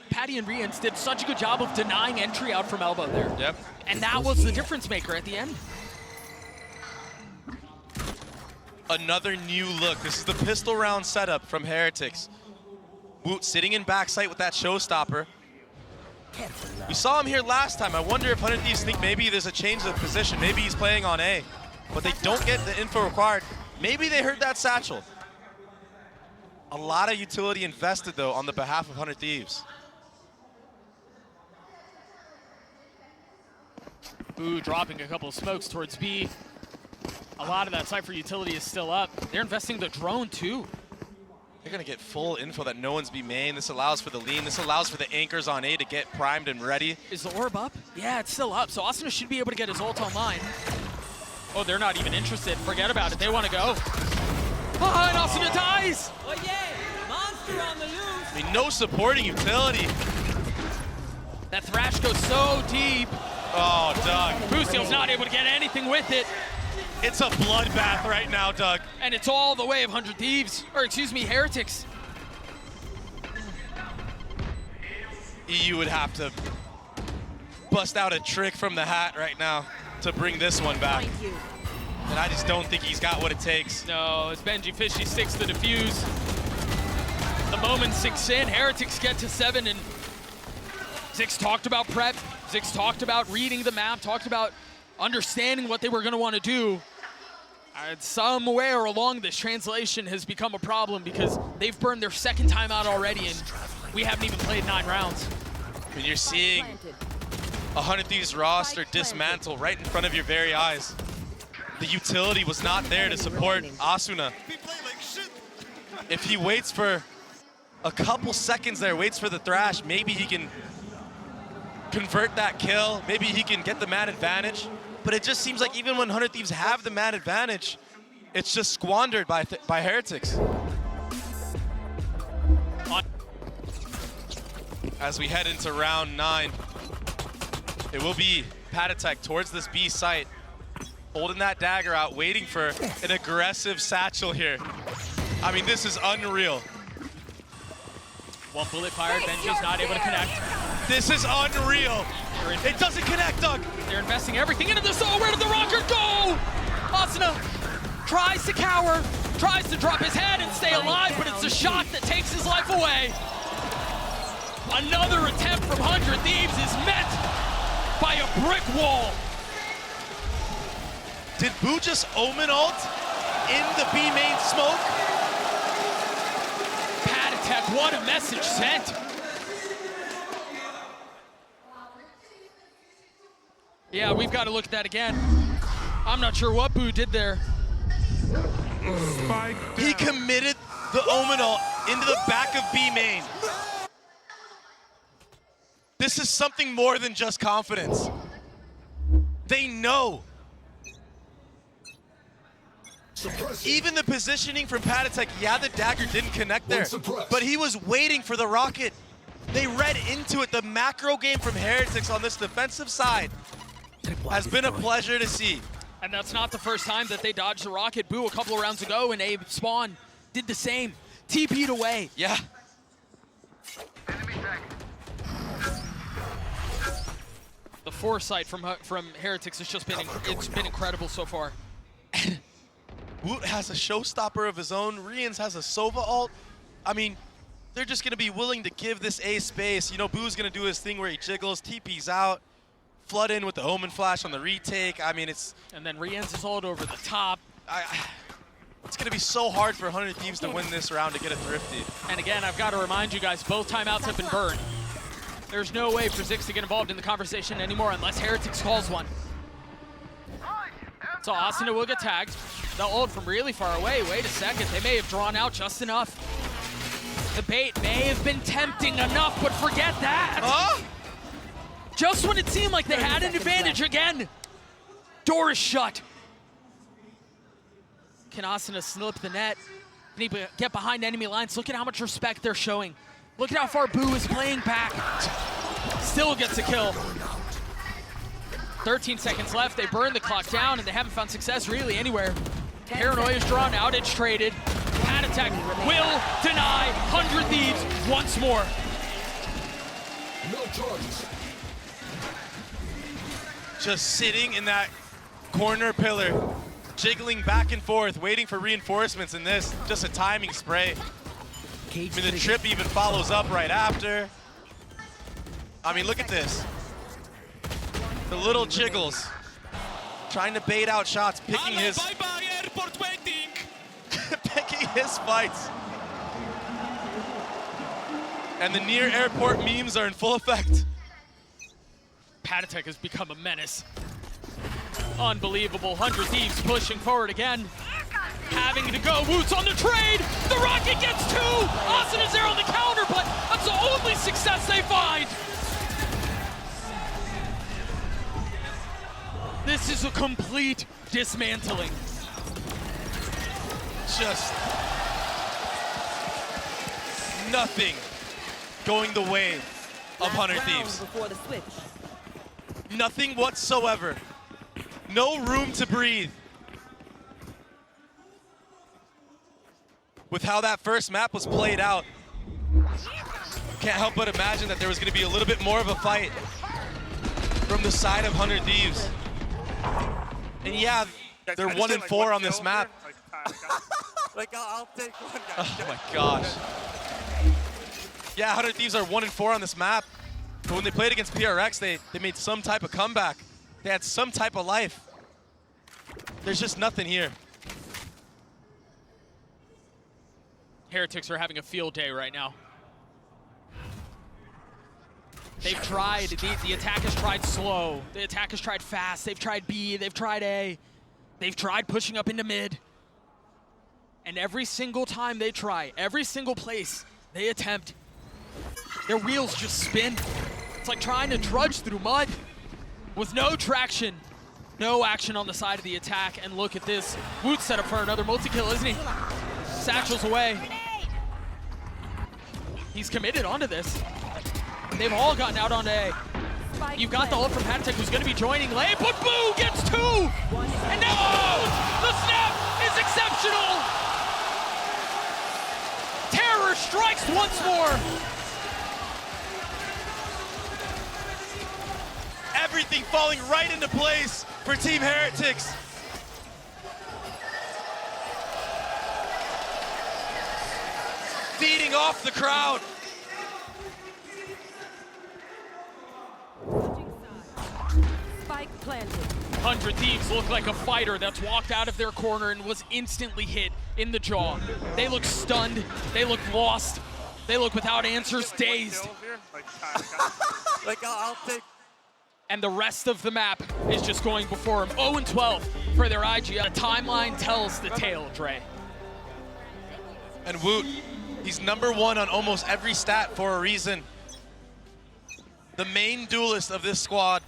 Patty and Rians did such a good job of denying entry out from elbow there. Yep. And that was the difference maker at the end. Another new look. This is the pistol round setup from Heretics. Woot sitting in backside with that showstopper. We saw him here last time. I wonder if 100 Thieves think maybe there's a change of position. Maybe he's playing on A, but they don't get the info required. Maybe they heard that satchel. A lot of utility invested, though, on the behalf of 100 Thieves. Boo dropping a couple of smokes towards B. A lot of that Cypher utility is still up. They're investing the drone, too. They're going to get full info that no one's B main. This allows for the lean. This allows for the anchors on A to get primed and ready. Is the orb up? Yeah, it's still up. So Asuna should be able to get his ult online. Oh, they're not even interested. Forget about it. They want to go. Oh, and Asuna dies! Oh yeah! Monster on the loose! I mean, no supporting utility. That Thrash goes so deep. Oh, Doug. Boostield's not able to get anything with it. It's a bloodbath right now, Doug. And it's all the way of 100 Thieves. Or excuse me, Heretics. EU would have to bust out a trick from the hat right now to bring this one back. Find you. And I just don't think he's got what it takes. No, as Benji Fishy sticks the defuse. The moment sinks in, Heretics get to 7, and Zix talked about prep. Zix talked about reading the map, talked about understanding what they were gonna wanna do. Somewhere along this, translation has become a problem because they've burned their second time out already, and we haven't even played 9 rounds. I mean, you're seeing Planted. 100 Thieves roster dismantle right in front of your very eyes. The utility was not there to support Asuna. If he waits for a couple seconds there, waits for the thrash, maybe he can convert that kill, maybe he can get the man advantage. But it just seems like even when 100 Thieves have the man advantage, it's just squandered by Heretics. As we head into round 9, it will be Patatek towards this B site, holding that dagger out, waiting for an aggressive satchel here. I mean, this is unreal. One bullet fired, Benji's not able to connect. This is unreal. It doesn't connect, Doug. They're investing everything into this. Oh, where did the rocket go? Asuna tries to cower, tries to drop his head and stay alive, but it's a shot that takes his life away. Another attempt from 100 Thieves is met by a brick wall. Did Boo just Omen ult in the B main smoke? Patatek, what a message sent. Yeah, we've got to look at that again. I'm not sure what Boo did there. He committed the Omen ult into the back of B main. This is something more than just confidence. They know. Even the positioning from Patatek, yeah, the dagger didn't connect there, but he was waiting for the rocket. They read into it. The macro game from Heretics on this defensive side has been a pleasure to see. And that's not the first time that they dodged the rocket. Boo a couple of rounds ago, and Abe Spawn did the same. TP'd away. Yeah. The foresight from Heretics has just been it's been incredible so far. Woot has a showstopper of his own. Rians has a Sova ult. I mean, they're just gonna be willing to give this A space. You know, Boo's gonna do his thing where he jiggles, TP's out, flood in with the Omen flash on the retake. I mean, it's... And then Rians is ult over the top. It's gonna be so hard for 100 Thieves to win this round to get a thrifty. And again, I've got to remind you guys, both timeouts have been burned. There's no way for Zix to get involved in the conversation anymore unless Heretics calls one. So Asuna will get tagged. The ult from really far away. Wait a second, they may have drawn out just enough. The bait may have been tempting enough, but forget that. Huh? Just when it seemed like they had an advantage again. Door is shut. Can Asuna slip the net? Can he get behind enemy lines? Look at how much respect they're showing. Look at how far Boo is playing back. Still gets a kill. 13 seconds left. They burn the clock down, and they haven't found success really anywhere. Paranoia is drawn out. It's traded. Patatek will deny 100 Thieves once more. No charges. Just sitting in that corner pillar, jiggling back and forth, waiting for reinforcements in this. Just a timing spray. I mean, the trip even follows up right after. I mean, look at this. The little jiggles. Trying to bait out shots, picking his... Bye-bye, airport waiting. picking his fights. And the near airport memes are in full effect. Patatek has become a menace. Unbelievable. 100 Thieves pushing forward again. Having to go. Woot's on the trade. The rocket gets 2. Asuna's there on the counter, but that's the only success they find. This is a complete dismantling. Just nothing going the way of 100 Thieves. Before the switch. Nothing whatsoever. No room to breathe. With how that first map was played out, can't help but imagine that there was going to be a little bit more of a fight from the side of 100 Thieves. And yeah, they're 1 and 4 on this map. Like, I'll take one, guys. Oh my gosh. Yeah, 100 Thieves are 1 and 4 on this map. But when they played against PRX, they made some type of comeback. They had some type of life. There's just nothing here. Heretics are having a field day right now. They've tried, the attack has tried slow. The attack has tried fast. They've tried B, they've tried A. They've tried pushing up into mid. And every single time they try, every single place they attempt, their wheels just spin. It's like trying to trudge through mud with no traction. No action on the side of the attack, and look at this. Woot's set up for another multi-kill, isn't he? Satchel's away. He's committed onto this. They've all gotten out onto A. You've got the ult from Heretics, who's gonna be joining late, but Boo gets 2! And now the snap is exceptional! Terror strikes once more! Everything falling right into place for Team Heretics. Feeding off the crowd. Spike planted. 100 Thieves look like a fighter that's walked out of their corner and was instantly hit in the jaw. They look stunned, they look lost, they look without answers, dazed. Like, I'll take. And the rest of the map is just going before them. 0 and 12 for their IGL. The timeline tells the tale, Dre. And Woot, he's #1 on almost every stat for a reason. The main duelist of this squad.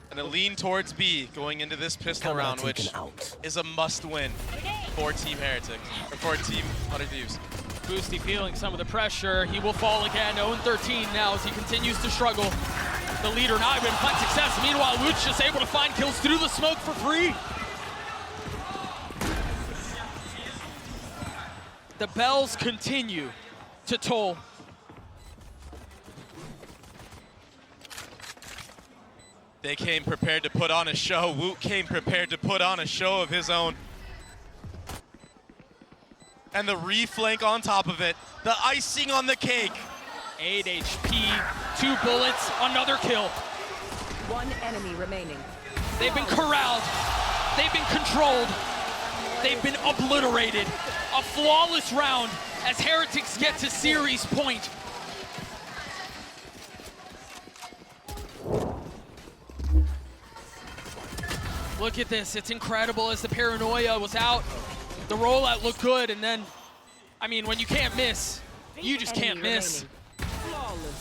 And a lean towards B going into this pistol round, which is a must-win for Team Heretics, or for Team 100 Thieves. Boosty feeling some of the pressure. He will fall again. 0 and 13 now as he continues to struggle. The leader not even find success. Meanwhile, Woot's just able to find kills through the smoke for free. The bells continue to toll. They came prepared to put on a show. Woot came prepared to put on a show of his own. And the reflank on top of it. The icing on the cake. 8 HP, 2 bullets, another kill. 1 enemy remaining. They've been corralled. They've been controlled. They've been obliterated. A flawless round as Heretics get to series point. Look at this, it's incredible as the paranoia was out. The rollout looked good, and then, I mean, when you can't miss, you just can't miss.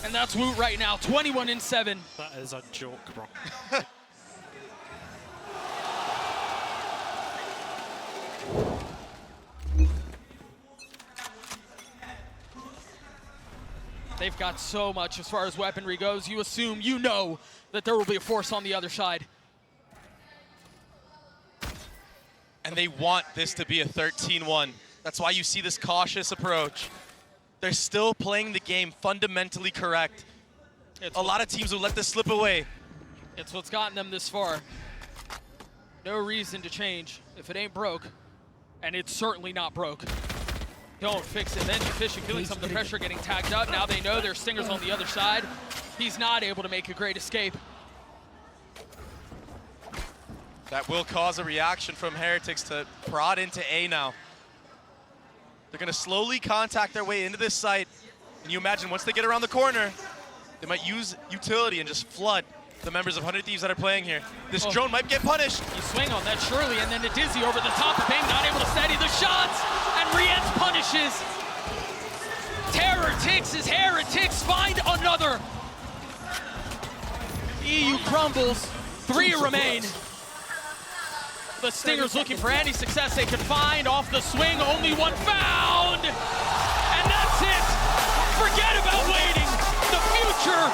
And that's Woot right now, 21 and 7. That is a joke, bro. They've got so much as far as weaponry goes. You assume, you know, that there will be a force on the other side. And they want this to be a 13-1. That's why you see this cautious approach. They're still playing the game fundamentally correct. A lot of teams will let this slip away. It's what's gotten them this far. No reason to change if it ain't broke. And it's certainly not broke. Don't fix it. Then Fishy feeling some of the pressure getting tagged up. Now they know there's Stingers on the other side. He's not able to make a great escape. That will cause a reaction from Heretics to prod into A now. They're gonna slowly contact their way into this site. And you imagine once they get around the corner, they might use utility and just flood the members of 100 Thieves that are playing here. This drone might get punished. You swing on that surely, and then the Dizzy over the top of Bang, not able to steady the shots, and Rietz punishes. Terror ticks as Heretics find another. EU crumbles, 3 remain. The Stingers looking for any success they can find. Off the swing, only one found. And that's it. Forget about waiting. The future